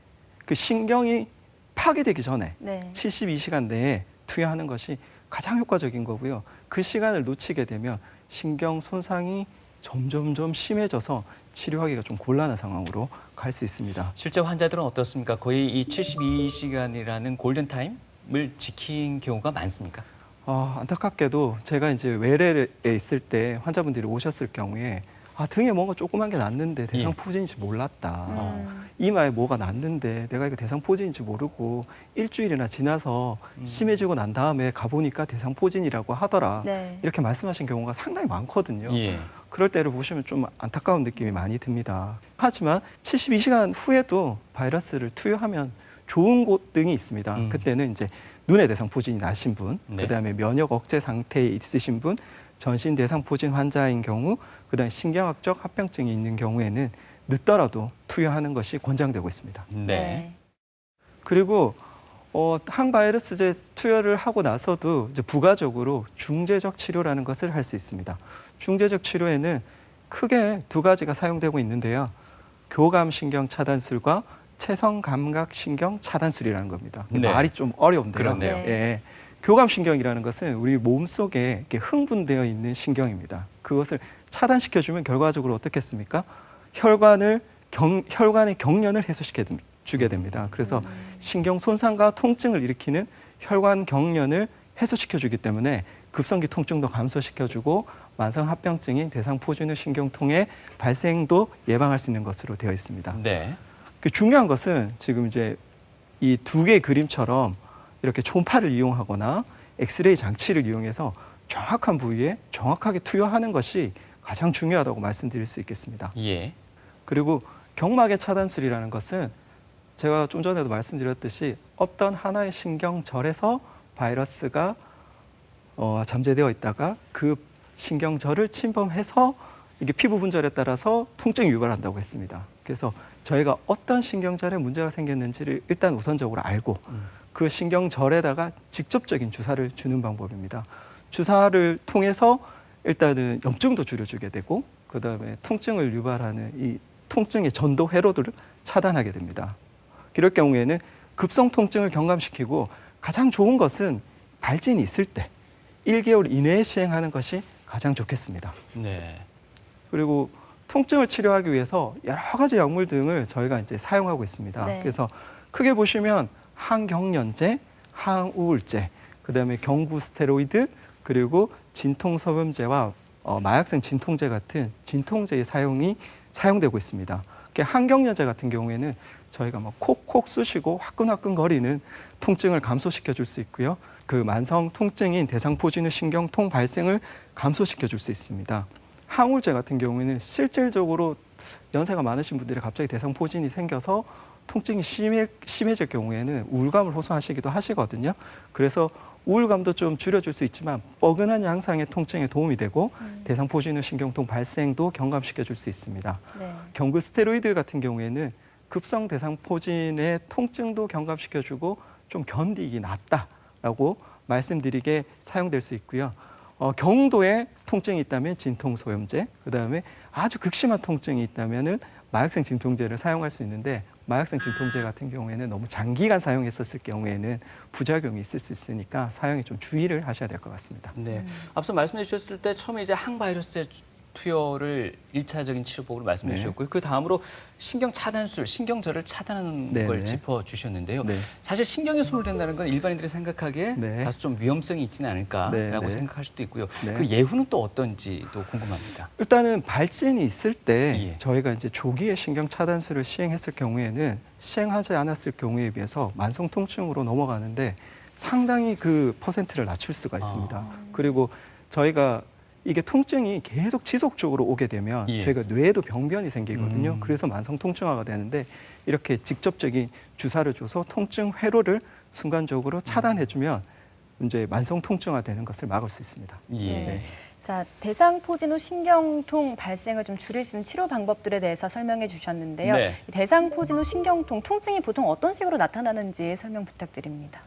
그 신경이 파괴되기 전에 네. 72시간 내에 투여하는 것이 가장 효과적인 거고요. 그 시간을 놓치게 되면 신경 손상이 점점점 심해져서 치료하기가 좀 곤란한 상황으로 갈 수 있습니다. 실제 환자들은 어떻습니까? 거의 이 72시간이라는 골든타임을 지킨 경우가 많습니까? 안타깝게도 제가 이제 외래에 있을 때 환자분들이 오셨을 경우에 등에 뭔가 조그만 게 났는데 대상포진인지 몰랐다. 이마에 뭐가 났는데 내가 이거 대상포진인지 모르고 일주일이나 지나서 심해지고 난 다음에 가보니까 대상포진이라고 하더라. 네. 이렇게 말씀하신 경우가 상당히 많거든요. 예. 그럴 때를 보시면 좀 안타까운 느낌이 많이 듭니다. 하지만 72시간 후에도 바이러스를 투여하면 좋은 곳 등이 있습니다. 그때는 이제 눈의 대상포진이 나신 분, 그다음에 면역 억제 상태에 있으신 분, 전신 대상포진 환자인 경우, 그다음에 신경학적 합병증이 있는 경우에는 늦더라도 투여하는 것이 권장되고 있습니다. 네. 그리고 항바이러스제 투여를 하고 나서도 이제 부가적으로 중재적 치료라는 것을 할 수 있습니다. 중재적 치료에는 크게 2가지가 사용되고 있는데요. 교감 신경 차단술과 체성 감각 신경 차단술이라는 겁니다. 네. 말이 좀 어려운데요. 그렇네요. 예. 교감 신경이라는 것은 우리 몸 속에 이렇게 흥분되어 있는 신경입니다. 그것을 차단시켜 주면 결과적으로 어떻겠습니까? 혈관의 경련을 해소시켜 주게 됩니다. 그래서 신경 손상과 통증을 일으키는 혈관 경련을 해소시켜 주기 때문에 급성기 통증도 감소시켜 주고 만성 합병증인 대상포진 후 신경통의 발생도 예방할 수 있는 것으로 되어 있습니다. 네. 중요한 것은 지금 이제 이 2개의 그림처럼 이렇게 초음파를 이용하거나 엑스레이 장치를 이용해서 정확한 부위에 정확하게 투여하는 것이 가장 중요하다고 말씀드릴 수 있겠습니다. 예. 그리고 경막의 차단술이라는 것은 제가 좀 전에도 말씀드렸듯이 어떤 하나의 신경절에서 바이러스가 잠재되어 있다가 그 신경절을 침범해서 이게 피부 분절에 따라서 통증이 유발한다고 했습니다. 그래서 저희가 어떤 신경절에 문제가 생겼는지를 일단 우선적으로 알고 그 신경절에다가 직접적인 주사를 주는 방법입니다. 주사를 통해서 일단은 염증도 줄여주게 되고 그다음에 통증을 유발하는 이 통증의 전도 회로들을 차단하게 됩니다. 이럴 경우에는 급성 통증을 경감시키고 가장 좋은 것은 발진이 있을 때 1개월 이내에 시행하는 것이 가장 좋겠습니다. 네. 그리고 통증을 치료하기 위해서 여러 가지 약물 등을 저희가 이제 사용하고 있습니다. 네. 그래서 크게 보시면 항경련제, 항우울제, 그다음에 경구 스테로이드, 그리고 진통소염제와 마약성 진통제 같은 진통제의 사용이 사용되고 있습니다. 항경련제 같은 경우에는 저희가 뭐 콕콕 쑤시고 화끈화끈거리는 통증을 감소시켜 줄 수 있고요. 그 만성 통증인 대상포진후 신경통 발생을 감소시켜 줄 수 있습니다. 항우울제 같은 경우에는 실질적으로 연세가 많으신 분들이 갑자기 대상포진이 생겨서 통증이 심해질 경우에는 우울감을 호소하시기도 하시거든요. 그래서 우울감도 좀 줄여줄 수 있지만 뻐근한 양상의 통증에 도움이 되고 대상포진후 신경통 발생도 경감시켜줄 수 있습니다. 네. 경구 스테로이드 같은 경우에는 급성 대상포진의 통증도 경감시켜주고 좀 견디기 낫다라고 말씀드리게 사용될 수 있고요. 경도에 통증이 있다면 진통소염제, 그다음에 아주 극심한 통증이 있다면은 마약성 진통제를 사용할 수 있는데 마약성 진통제 같은 경우에는 너무 장기간 사용했었을 경우에는 부작용이 있을 수 있으니까 사용에 좀 주의를 하셔야 될 것 같습니다. 네. 앞서 말씀해 주셨을 때 처음에 이제 항바이러스 투여를 1차적인 치료법으로 말씀해 네. 주셨고요. 그 다음으로 신경 차단술, 신경절을 차단하는 네, 걸 네. 짚어 주셨는데요. 네. 사실 신경이 소홀된다는 건 일반인들이 생각하기에 네. 다소 좀 위험성이 있지는 않을까라고 네, 네. 생각할 수도 있고요. 네. 그 예후는 또 어떤지도 궁금합니다. 일단은 발진이 있을 때 예. 저희가 이제 조기에 신경 차단술을 시행했을 경우에는 시행하지 않았을 경우에 비해서 만성 통증으로 넘어가는데 상당히 그 퍼센트를 낮출 수가 있습니다. 그리고 저희가 이게 통증이 계속 지속적으로 오게 되면 예. 저희가 뇌에도 병변이 생기거든요. 그래서 만성 통증화가 되는데 이렇게 직접적인 주사를 줘서 통증 회로를 순간적으로 차단해주면 이제 만성 통증화 되는 것을 막을 수 있습니다. 예. 네. 자, 대상포진 후 신경통 발생을 좀 줄일 수 있는 치료 방법들에 대해서 설명해 주셨는데요. 네. 이 대상포진 후 신경통, 통증이 보통 어떤 식으로 나타나는지 설명 부탁드립니다.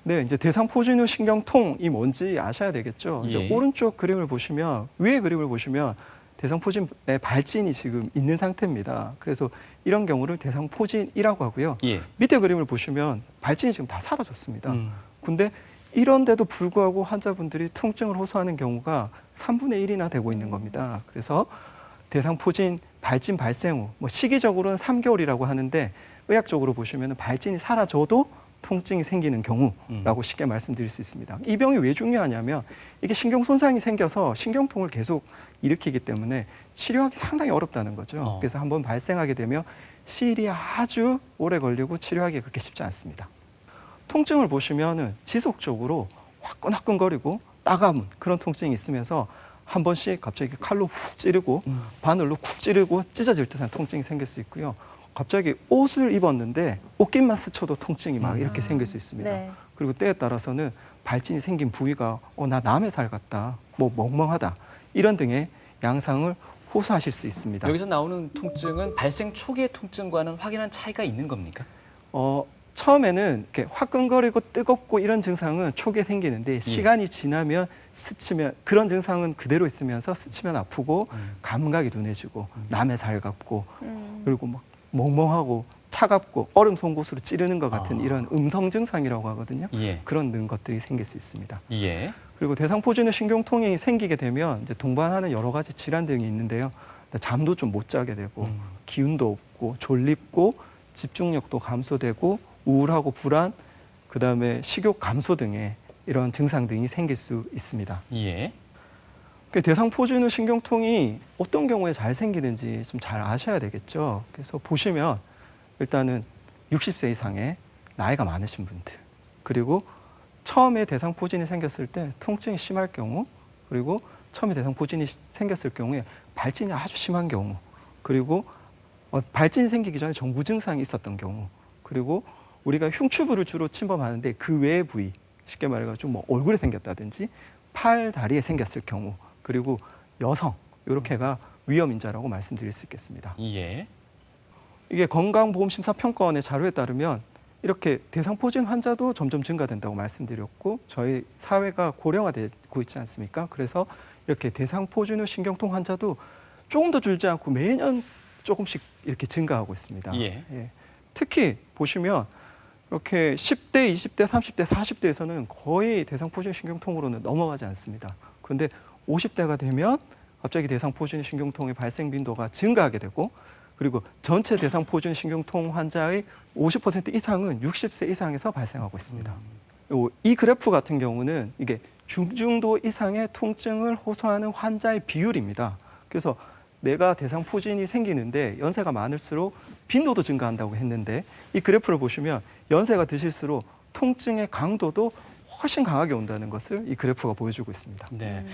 네, 이제 대상포진 후 신경통이 뭔지 아셔야 되겠죠. 예. 이제 오른쪽 그림을 보시면 위의 그림을 보시면 대상포진의 발진이 지금 있는 상태입니다. 그래서 이런 경우를 대상포진이라고 하고요. 예. 밑에 그림을 보시면 발진이 지금 다 사라졌습니다. 근데 이런데도 불구하고 환자분들이 통증을 호소하는 경우가 3분의 1이나 되고 있는 겁니다. 그래서 대상포진 발진 발생 후 뭐 시기적으로는 3개월이라고 하는데 의학적으로 보시면 발진이 사라져도 통증이 생기는 경우라고 쉽게 말씀드릴 수 있습니다. 이 병이 왜 중요하냐면 이게 신경 손상이 생겨서 신경통을 계속 일으키기 때문에 치료하기 상당히 어렵다는 거죠. 그래서 한번 발생하게 되면 시일이 아주 오래 걸리고 치료하기 그렇게 쉽지 않습니다. 통증을 보시면은 지속적으로 화끈화끈거리고 따가운 그런 통증이 있으면서 한 번씩 갑자기 칼로 훅 찌르고 바늘로 쿡 찌르고 찢어질 듯한 통증이 생길 수 있고요. 갑자기 옷을 입었는데 옷깃만 스쳐도 통증이 막 이렇게 생길 수 있습니다. 네. 그리고 때에 따라서는 발진이 생긴 부위가 나 남의 살 같다, 뭐 멍멍하다 이런 등의 양상을 호소하실 수 있습니다. 여기서 나오는 통증은 발생 초기의 통증과는 확연한 차이가 있는 겁니까? 처음에는 이렇게 화끈거리고 뜨겁고 이런 증상은 초기에 생기는데 시간이 지나면 스치면 그런 증상은 그대로 있으면서 스치면 아프고 감각이 둔해지고 남의 살 같고 그리고 막 멍멍하고 차갑고 얼음 송곳으로 찌르는 것 같은 이런 음성 증상이라고 하거든요. 예. 그런 것들이 생길 수 있습니다. 예. 그리고 대상포진후 신경통이 생기게 되면 이제 동반하는 여러 가지 질환 등이 있는데요. 잠도 좀 못 자게 되고 기운도 없고 졸립고 집중력도 감소되고 우울하고 불안, 그다음에 식욕 감소 등의 이런 증상 등이 생길 수 있습니다. 예. 대상포진후 신경통이 어떤 경우에 잘 생기는지 좀 잘 아셔야 되겠죠. 그래서 보시면 일단은 60세 이상의 나이가 많으신 분들, 그리고 처음에 대상포진이 생겼을 때 통증이 심할 경우, 그리고 처음에 대상포진이 생겼을 경우에 발진이 아주 심한 경우, 그리고 발진이 생기기 전에 정부 증상이 있었던 경우, 그리고 우리가 흉추부를 주로 침범하는데 그 외의 부위, 쉽게 말해가지고 뭐 얼굴에 생겼다든지 팔, 다리에 생겼을 경우, 그리고 여성 이렇게가 위험인자라고 말씀드릴 수 있겠습니다. 예. 이게 건강보험심사평가원의 자료에 따르면 이렇게 대상포진 환자도 점점 증가된다고 말씀드렸고 저희 사회가 고령화되고 있지 않습니까? 그래서 이렇게 대상포진 후 신경통 환자도 조금 더 줄지 않고 매년 조금씩 이렇게 증가하고 있습니다. 예. 특히 보시면 이렇게 10대, 20대, 30대, 40대에서는 거의 대상포진 신경통으로는 넘어가지 않습니다. 그런데 50대가 되면 갑자기 대상포진 신경통의 발생 빈도가 증가하게 되고 그리고 전체 대상포진 신경통 환자의 50% 이상은 60세 이상에서 발생하고 있습니다. 이 그래프 같은 경우는 이게 중증도 이상의 통증을 호소하는 환자의 비율입니다. 그래서 내가 대상포진이 생기는데 연세가 많을수록 빈도도 증가한다고 했는데 이 그래프를 보시면 연세가 드실수록 통증의 강도도 훨씬 강하게 온다는 것을 이 그래프가 보여주고 있습니다. 네.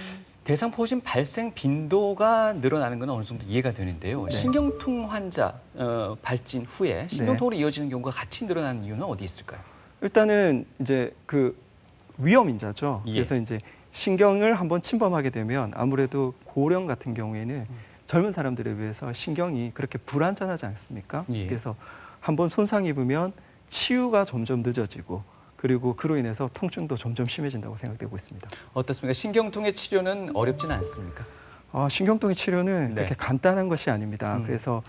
대상포진 발생 빈도가 늘어나는 건 어느 정도 이해가 되는데요. 신경통 환자 발진 후에 신경통으로 이어지는 경우가 같이 늘어나는 이유는 어디 있을까요? 일단은 이제 그 위험인자죠. 예. 그래서 이제 신경을 한번 침범하게 되면 아무래도 고령 같은 경우에는 젊은 사람들에 비해서 신경이 그렇게 불안전하지 않습니까? 예. 그래서 한번 손상 입으면 치유가 점점 늦어지고 그리고 그로 인해서 통증도 점점 심해진다고 생각되고 있습니다. 어떻습니까? 신경통의 치료는 어렵지는 않습니까? 신경통의 치료는 네. 그렇게 간단한 것이 아닙니다. 그래서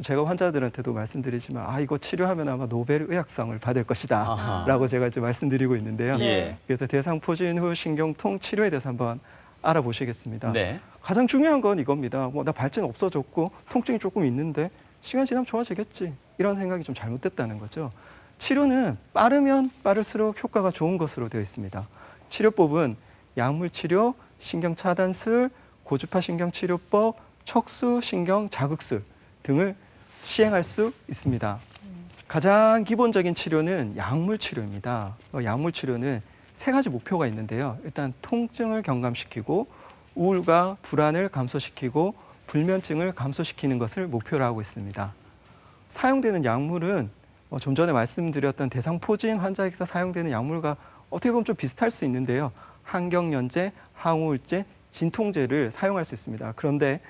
제가 환자들한테도 말씀드리지만 이거 치료하면 아마 노벨 의학상을 받을 것이다 아하. 라고 제가 이제 말씀드리고 있는데요. 예. 그래서 대상포진 후 신경통 치료에 대해서 한번 알아보시겠습니다. 네. 가장 중요한 건 이겁니다. 나 발진 없어졌고 통증이 조금 있는데 시간 지나면 좋아지겠지. 이런 생각이 좀 잘못됐다는 거죠. 치료는 빠르면 빠를수록 효과가 좋은 것으로 되어 있습니다. 치료법은 약물치료, 신경차단술, 고주파 신경치료법, 척수신경자극술 등을 시행할 수 있습니다. 가장 기본적인 치료는 약물치료입니다. 약물치료는 세 가지 목표가 있는데요. 일단 통증을 경감시키고 우울과 불안을 감소시키고 불면증을 감소시키는 것을 목표로 하고 있습니다. 사용되는 약물은 좀 전에 말씀드렸던 대상포진 환자에게서 사용되는 약물과 어떻게 보면 좀 비슷할 수 있는데요. 항경련제, 항우울제, 진통제를 사용할 수 있습니다. 그런데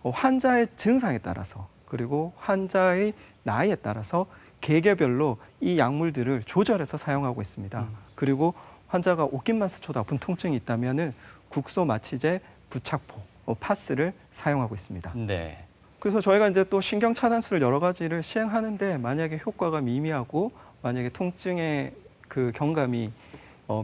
환자의 증상에 따라서 그리고 환자의 나이에 따라서 계계별로 이 약물들을 조절해서 사용하고 있습니다. 그리고 환자가 옷깃만 스쳐도 아픈 통증이 있다면은 국소 마취제, 부착포, 파스를 사용하고 있습니다. 네. 그래서 저희가 이제 또 신경 차단술을 여러 가지를 시행하는데 만약에 효과가 미미하고 만약에 통증의 그 경감이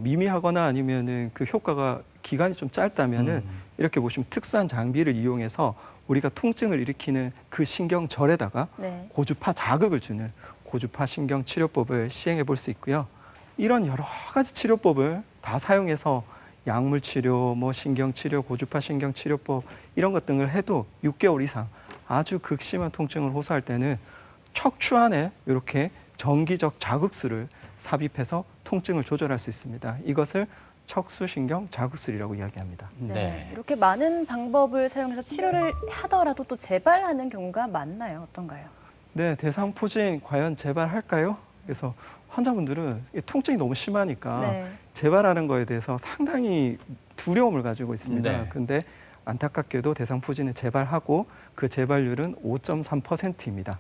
미미하거나 아니면은 그 효과가 기간이 좀 짧다면은 이렇게 보시면 특수한 장비를 이용해서 우리가 통증을 일으키는 그 신경절에다가 네. 고주파 자극을 주는 고주파 신경 치료법을 시행해 볼 수 있고요. 이런 여러 가지 치료법을 다 사용해서 약물 치료, 신경 치료, 고주파 신경 치료법 이런 것 등을 해도 6개월 이상 아주 극심한 통증을 호소할 때는 척추 안에 이렇게 정기적 자극술을 삽입해서 통증을 조절할 수 있습니다. 이것을 척수신경 자극술이라고 이야기합니다. 네. 이렇게 많은 방법을 사용해서 치료를 하더라도 또 재발하는 경우가 많나요? 어떤가요? 네, 대상포진 과연 재발할까요? 그래서 환자분들은 통증이 너무 심하니까 네. 재발하는 거에 대해서 상당히 두려움을 가지고 있습니다. 네. 근데 안타깝게도 대상포진은 재발하고 그 재발률은 5.3%입니다.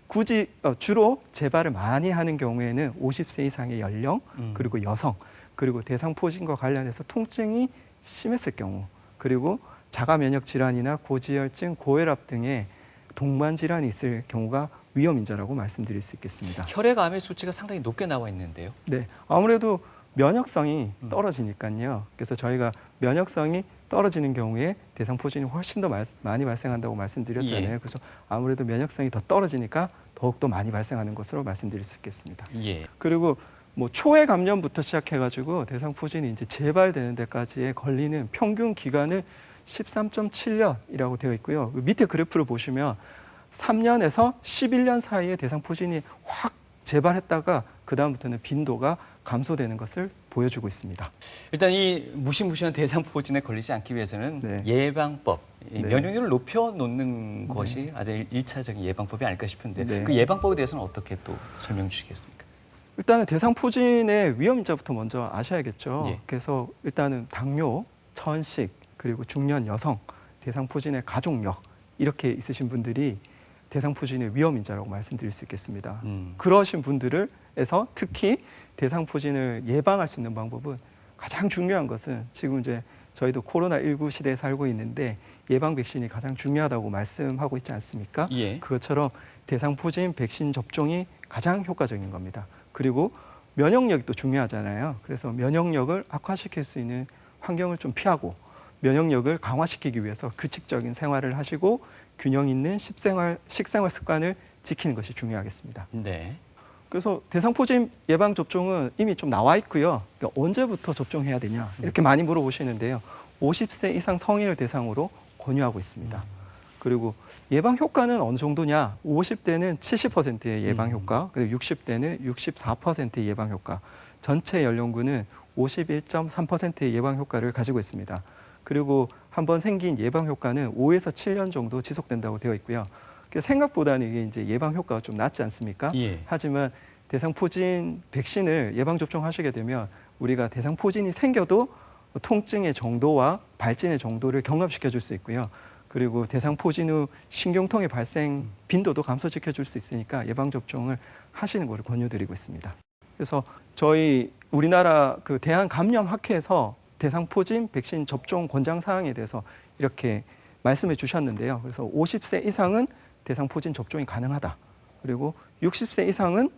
굳이 주로 재발을 많이 하는 경우에는 50세 이상의 연령 그리고 여성 그리고 대상포진과 관련해서 통증이 심했을 경우 그리고 자가 면역 질환이나 고지혈증, 고혈압 등의 동반 질환이 있을 경우가 위험인자라고 말씀드릴 수 있겠습니다. 혈액암의 수치가 상당히 높게 나와 있는데요. 네, 아무래도 면역성이 떨어지니까요. 그래서 저희가 면역성이 떨어지는 경우에 대상포진이 훨씬 더 많이 발생한다고 말씀드렸잖아요. 예. 그래서 아무래도 면역성이 더 떨어지니까 더욱더 많이 발생하는 것으로 말씀드릴 수 있겠습니다. 예. 그리고 초회 감염부터 시작해가지고 대상포진이 이제 재발되는 데까지의 걸리는 평균 기간은 13.7년이라고 되어 있고요. 밑에 그래프를 보시면 3년에서 11년 사이에 대상포진이 확 재발했다가 그 다음부터는 빈도가 감소되는 것을 보여주고 있습니다. 일단 이 무시무시한 대상포진에 걸리지 않기 위해서는 네. 예방법, 이 네. 면역력을 높여놓는 것이 아주 일차적인 예방법이 아닐까 싶은데 네. 그 예방법에 대해서는 어떻게 또 설명 주시겠습니까? 일단은 대상포진의 위험인자부터 먼저 아셔야겠죠. 예. 그래서 일단은 당뇨, 천식, 그리고 중년 여성, 대상포진의 가족력 이렇게 있으신 분들이 대상포진의 위험인자라고 말씀드릴 수 있겠습니다. 그러신 분들에서 특히 대상포진을 예방할 수 있는 방법은 가장 중요한 것은 지금 이제 저희도 코로나19 시대에 살고 있는데 예방 백신이 가장 중요하다고 말씀하고 있지 않습니까? 예. 그것처럼 대상포진 백신 접종이 가장 효과적인 겁니다. 그리고 면역력이 또 중요하잖아요. 그래서 면역력을 악화시킬 수 있는 환경을 좀 피하고 면역력을 강화시키기 위해서 규칙적인 생활을 하시고 균형 있는 식생활 습관을 지키는 것이 중요하겠습니다. 네. 그래서 대상포진 예방 접종은 이미 좀 나와 있고요. 그러니까 언제부터 접종해야 되냐 이렇게 많이 물어보시는데요. 50세 이상 성인을 대상으로 권유하고 있습니다. 그리고 예방 효과는 어느 정도냐? 50대는 70%의 예방 효과, 그리고 60대는 64%의 예방 효과, 전체 연령군은 51.3%의 예방 효과를 가지고 있습니다. 그리고 한번 생긴 예방 효과는 5에서 7년 정도 지속된다고 되어 있고요. 생각보다는 이게 이제 예방 효과가 좀 낮지 않습니까? 예. 하지만 대상포진 백신을 예방 접종하시게 되면 우리가 대상포진이 생겨도 통증의 정도와 발진의 정도를 경감시켜 줄 수 있고요. 그리고 대상포진 후 신경통의 발생 빈도도 감소시켜 줄 수 있으니까 예방 접종을 하시는 것을 권유드리고 있습니다. 그래서 저희 우리나라 그 대한감염학회에서 대상포진 백신 접종 권장 사항에 대해서 이렇게 말씀해 주셨는데요. 그래서 50세 이상은 대상포진 접종이 가능하다. 그리고 60세 이상은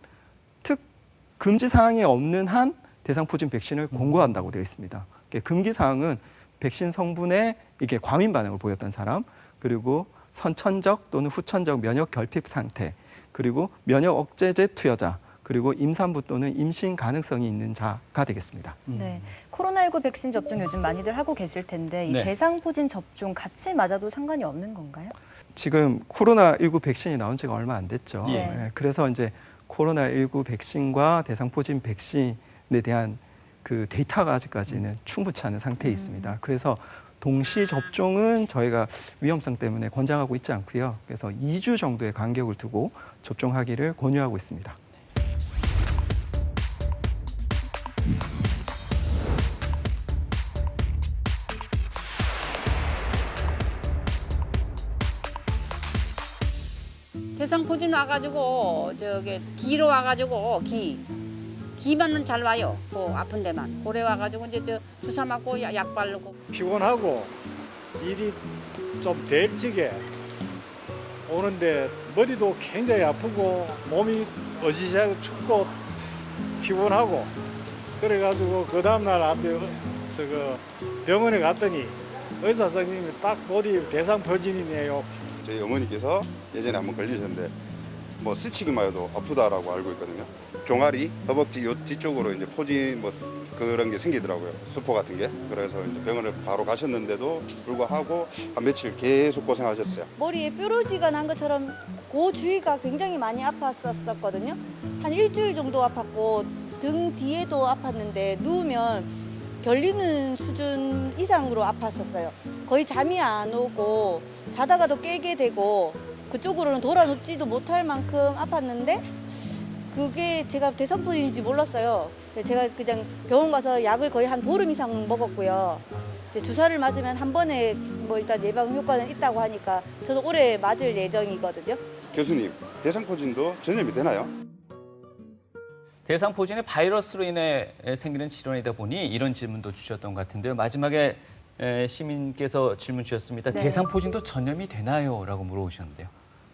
금지 사항이 없는 한 대상포진 백신을 권고한다고 되어 있습니다. 금기 사항은 백신 성분에 이게 과민 반응을 보였던 사람, 그리고 선천적 또는 후천적 면역 결핍 상태, 그리고 면역 억제제 투여자, 그리고 임산부 또는 임신 가능성이 있는 자가 되겠습니다. 네, 코로나19 백신 접종 요즘 많이들 하고 계실 텐데 이 네. 대상포진 접종 같이 맞아도 상관이 없는 건가요? 지금 코로나19 백신이 나온 지가 얼마 안 됐죠. 예. 예, 그래서 이제 코로나19 백신과 대상포진 백신에 대한 그 데이터가 아직까지는 충분치 않은 상태에 있습니다. 그래서 동시 접종은 저희가 위험성 때문에 권장하고 있지 않고요. 그래서 2주 정도의 간격을 두고 접종하기를 권유하고 있습니다. 대상포진 와가지고 저기 기로 와가지고 기만은 잘 와요. 그 아픈 데만. 고래 와가지고 이제 저 주사 맞고 약 바르고. 피곤하고 일이 좀 대입지게 오는데 머리도 굉장히 아프고 몸이 어지시하고 춥고 피곤하고 그래가지고 그 다음날 앞에 병원에 갔더니 의사 선생님이 딱 보니 대상포진이네요. 저희 어머니께서 예전에 한번 걸리셨는데 뭐 스치기만 해도 아프다라고 알고 있거든요. 종아리, 허벅지 요 뒤쪽으로 이제 포진 뭐 그런 게 생기더라고요. 수포 같은 게. 그래서 이제 병원을 바로 가셨는데도 불구하고 한 며칠 계속 고생하셨어요. 머리에 뾰루지가 난 것처럼 그 주위가 굉장히 많이 아팠었거든요. 한 일주일 정도 아팠고 등 뒤에도 아팠는데 누우면 결리는 수준 이상으로 아팠었어요. 거의 잠이 안 오고 자다가도 깨게 되고 그쪽으로는 돌아 눕지도 못할 만큼 아팠는데 그게 제가 대상포진인지 몰랐어요. 제가 그냥 병원 가서 약을 거의 한 보름 이상 먹었고요. 이제 주사를 맞으면 한 번에 뭐 일단 예방 효과는 있다고 하니까 저도 올해 맞을 예정이거든요. 교수님, 대상포진도 전염이 되나요? 대상포진의 바이러스로 인해 생기는 질환이다 보니 이런 질문도 주셨던 것 같은데요. 마지막에 시민께서 질문 주셨습니다. 네. 대상포진도 전염이 되나요? 라고 물어보셨는데요.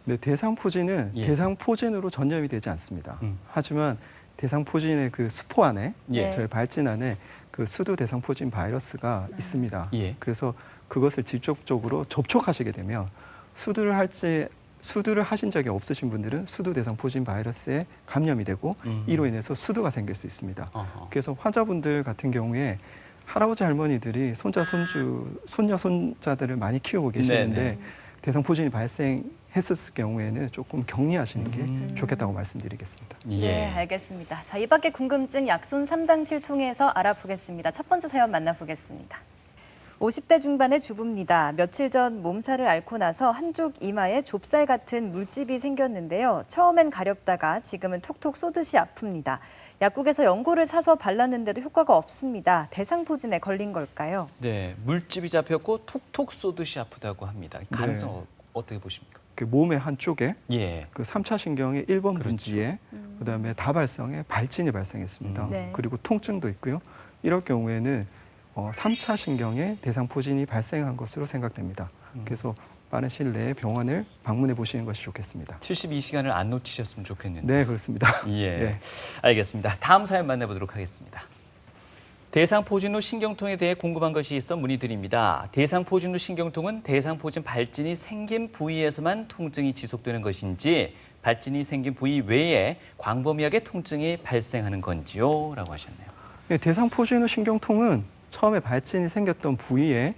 네, 대상포진은 예. 대상포진으로 전염이 되지 않습니다. 하지만 대상포진의 그 수포 안에, 예. 저희 발진 안에 그 수두 대상포진 바이러스가 있습니다. 예. 그래서 그것을 직접적으로 접촉하시게 되면 수두를 하신 적이 없으신 분들은 수두 대상포진 바이러스에 감염이 되고 이로 인해서 수두가 생길 수 있습니다. 어허. 그래서 환자분들 같은 경우에 할아버지 할머니들이 손자 손녀 손자들을 많이 키우고 계시는데 네네. 대상포진이 발생했을 경우에는 조금 격리하시는 게 좋겠다고 말씀드리겠습니다. 네, 알겠습니다. 자, 이 밖에 궁금증 약손 3당실 통해서 알아보겠습니다. 첫 번째 사연 만나보겠습니다. 50대 중반의 주부입니다. 며칠 전 몸살을 앓고 나서 한쪽 이마에 좁쌀 같은 물집이 생겼는데요. 처음엔 가렵다가 지금은 톡톡 쏘듯이 아픕니다. 약국에서 연고를 사서 발랐는데도 효과가 없습니다. 대상포진에 걸린 걸까요? 네, 물집이 잡혔고 톡톡 쏘듯이 아프다고 합니다. 가능성 어떻게 보십니까? 그 몸의 한쪽에 예. 그 3차 신경의 1번 그렇죠. 분지에 그다음에 다발성에 발진이 발생했습니다. 네. 그리고 통증도 있고요. 이럴 경우에는 3차 신경에 대상포진이 발생한 것으로 생각됩니다. 그래서 빠른 시일 내에 병원을 방문해 보시는 것이 좋겠습니다. 72시간을 안 놓치셨으면 좋겠는데. 네, 그렇습니다. 예, 네. 알겠습니다. 다음 사연 만나보도록 하겠습니다. 대상포진 후 신경통에 대해 궁금한 것이 있어 문의드립니다. 대상포진 후 신경통은 대상포진 발진이 생긴 부위에서만 통증이 지속되는 것인지 발진이 생긴 부위 외에 광범위하게 통증이 발생하는 건지요? 라고 하셨네요. 네, 대상포진 후 신경통은 처음에 발진이 생겼던 부위에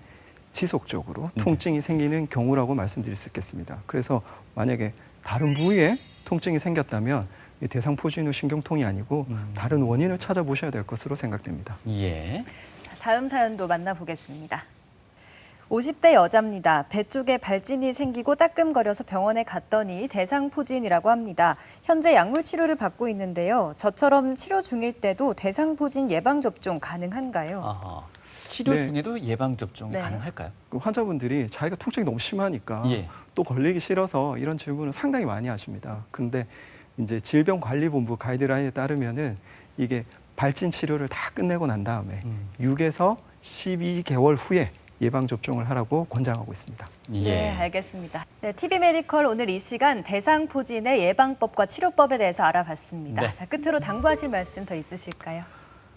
지속적으로 통증이 생기는 경우라고 말씀드릴 수 있겠습니다. 그래서 만약에 다른 부위에 통증이 생겼다면 이 대상포진 후 신경통이 아니고 다른 원인을 찾아보셔야 될 것으로 생각됩니다. 예. 다음 사연도 만나보겠습니다. 50대 여자입니다. 배 쪽에 발진이 생기고 따끔거려서 병원에 갔더니 대상포진이라고 합니다. 현재 약물 치료를 받고 있는데요. 저처럼 치료 중일 때도 대상포진 예방접종 가능한가요? 아하. 치료 네. 중에도 예방접종이 네. 가능할까요? 그 환자분들이 자기가 통증이 너무 심하니까 예. 또 걸리기 싫어서 이런 질문을 상당히 많이 하십니다. 그런데 이제 질병관리본부 가이드라인에 따르면은 이게 발진 치료를 다 끝내고 난 다음에 6에서 12개월 후에 예방접종을 하라고 권장하고 있습니다. 네, 알겠습니다. 네, TV 메디컬 오늘 이 시간 대상포진의 예방법과 치료법에 대해서 알아봤습니다. 네. 자, 끝으로 당부하실 말씀 더 있으실까요?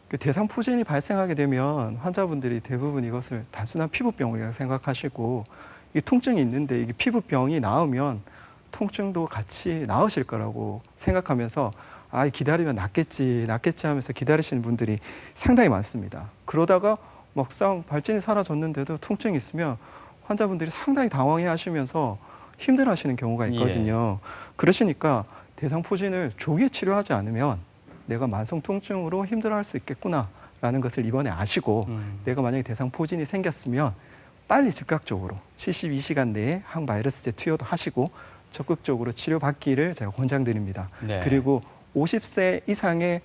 그 대상포진이 발생하게 되면 환자분들이 대부분 이것을 단순한 피부병이라고 생각하시고 이 통증이 있는데 이게 피부병이 나으면 통증도 같이 나으실 거라고 생각하면서 기다리면 낫겠지 하면서 기다리시는 분들이 상당히 많습니다. 그러다가 막상 발진이 사라졌는데도 통증이 있으면 환자분들이 상당히 당황해 하시면서 힘들어하시는 경우가 있거든요. 그러시니까 대상포진을 조기에 치료하지 않으면 내가 만성 통증으로 힘들어할 수 있겠구나라는 것을 이번에 아시고 내가 만약에 대상포진이 생겼으면 빨리 즉각적으로 72시간 내에 항바이러스제 투여도 하시고 적극적으로 치료받기를 제가 권장드립니다. 네. 그리고 50세 이상의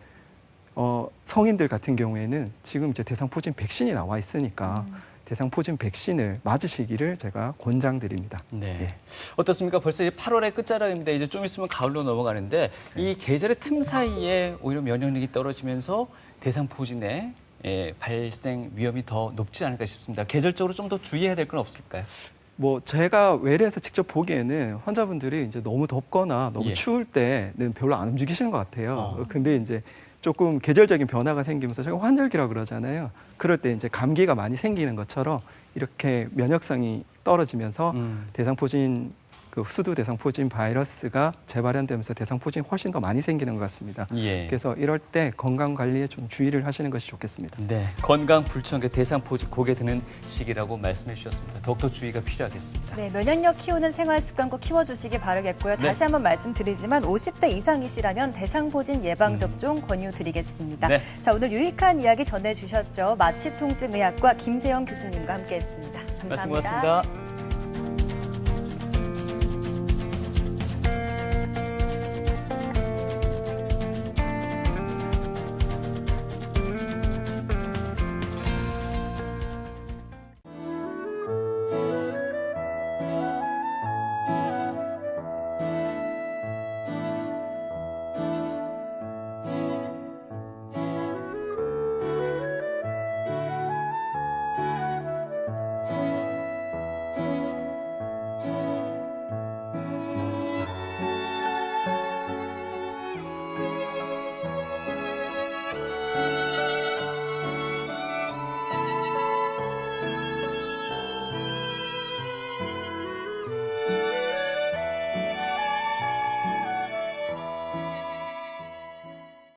성인들 같은 경우에는 지금 이제 대상포진 백신이 나와 있으니까 대상포진 백신을 맞으시기를 제가 권장드립니다. 네. 예. 어떻습니까? 벌써 이제 8월의 끝자락입니다. 이제 좀 있으면 가을로 넘어가는데 이 계절의 틈 사이에 오히려 면역력이 떨어지면서 대상포진의 발생 위험이 더 높지 않을까 싶습니다. 계절적으로 좀 더 주의해야 될 건 없을까요? 뭐 제가 외래에서 직접 보기에는 환자분들이 이제 너무 덥거나 너무 예. 추울 때는 별로 안 움직이시는 것 같아요. 근데 이제 조금 계절적인 변화가 생기면서 저희가 환절기라고 그러잖아요. 그럴 때 이제 감기가 많이 생기는 것처럼 이렇게 면역성이 떨어지면서 대상포진 그 수두 대상포진 바이러스가 재발현되면서 대상포진이 훨씬 더 많이 생기는 것 같습니다. 예. 그래서 이럴 때 건강 관리에 좀 주의를 하시는 것이 좋겠습니다. 네, 건강 불청의 대상포진 고개 드는 시기라고 말씀해 주셨습니다. 더욱더 주의가 필요하겠습니다. 네, 면역력 키우는 생활 습관 꼭 키워주시기 바라겠고요. 다시 한번 말씀드리지만 50대 이상이시라면 대상포진 예방접종 권유드리겠습니다. 네. 자, 오늘 유익한 이야기 전해주셨죠. 마취통증의학과 김세영 교수님과 함께했습니다. 감사합니다. 말씀 고맙습니다.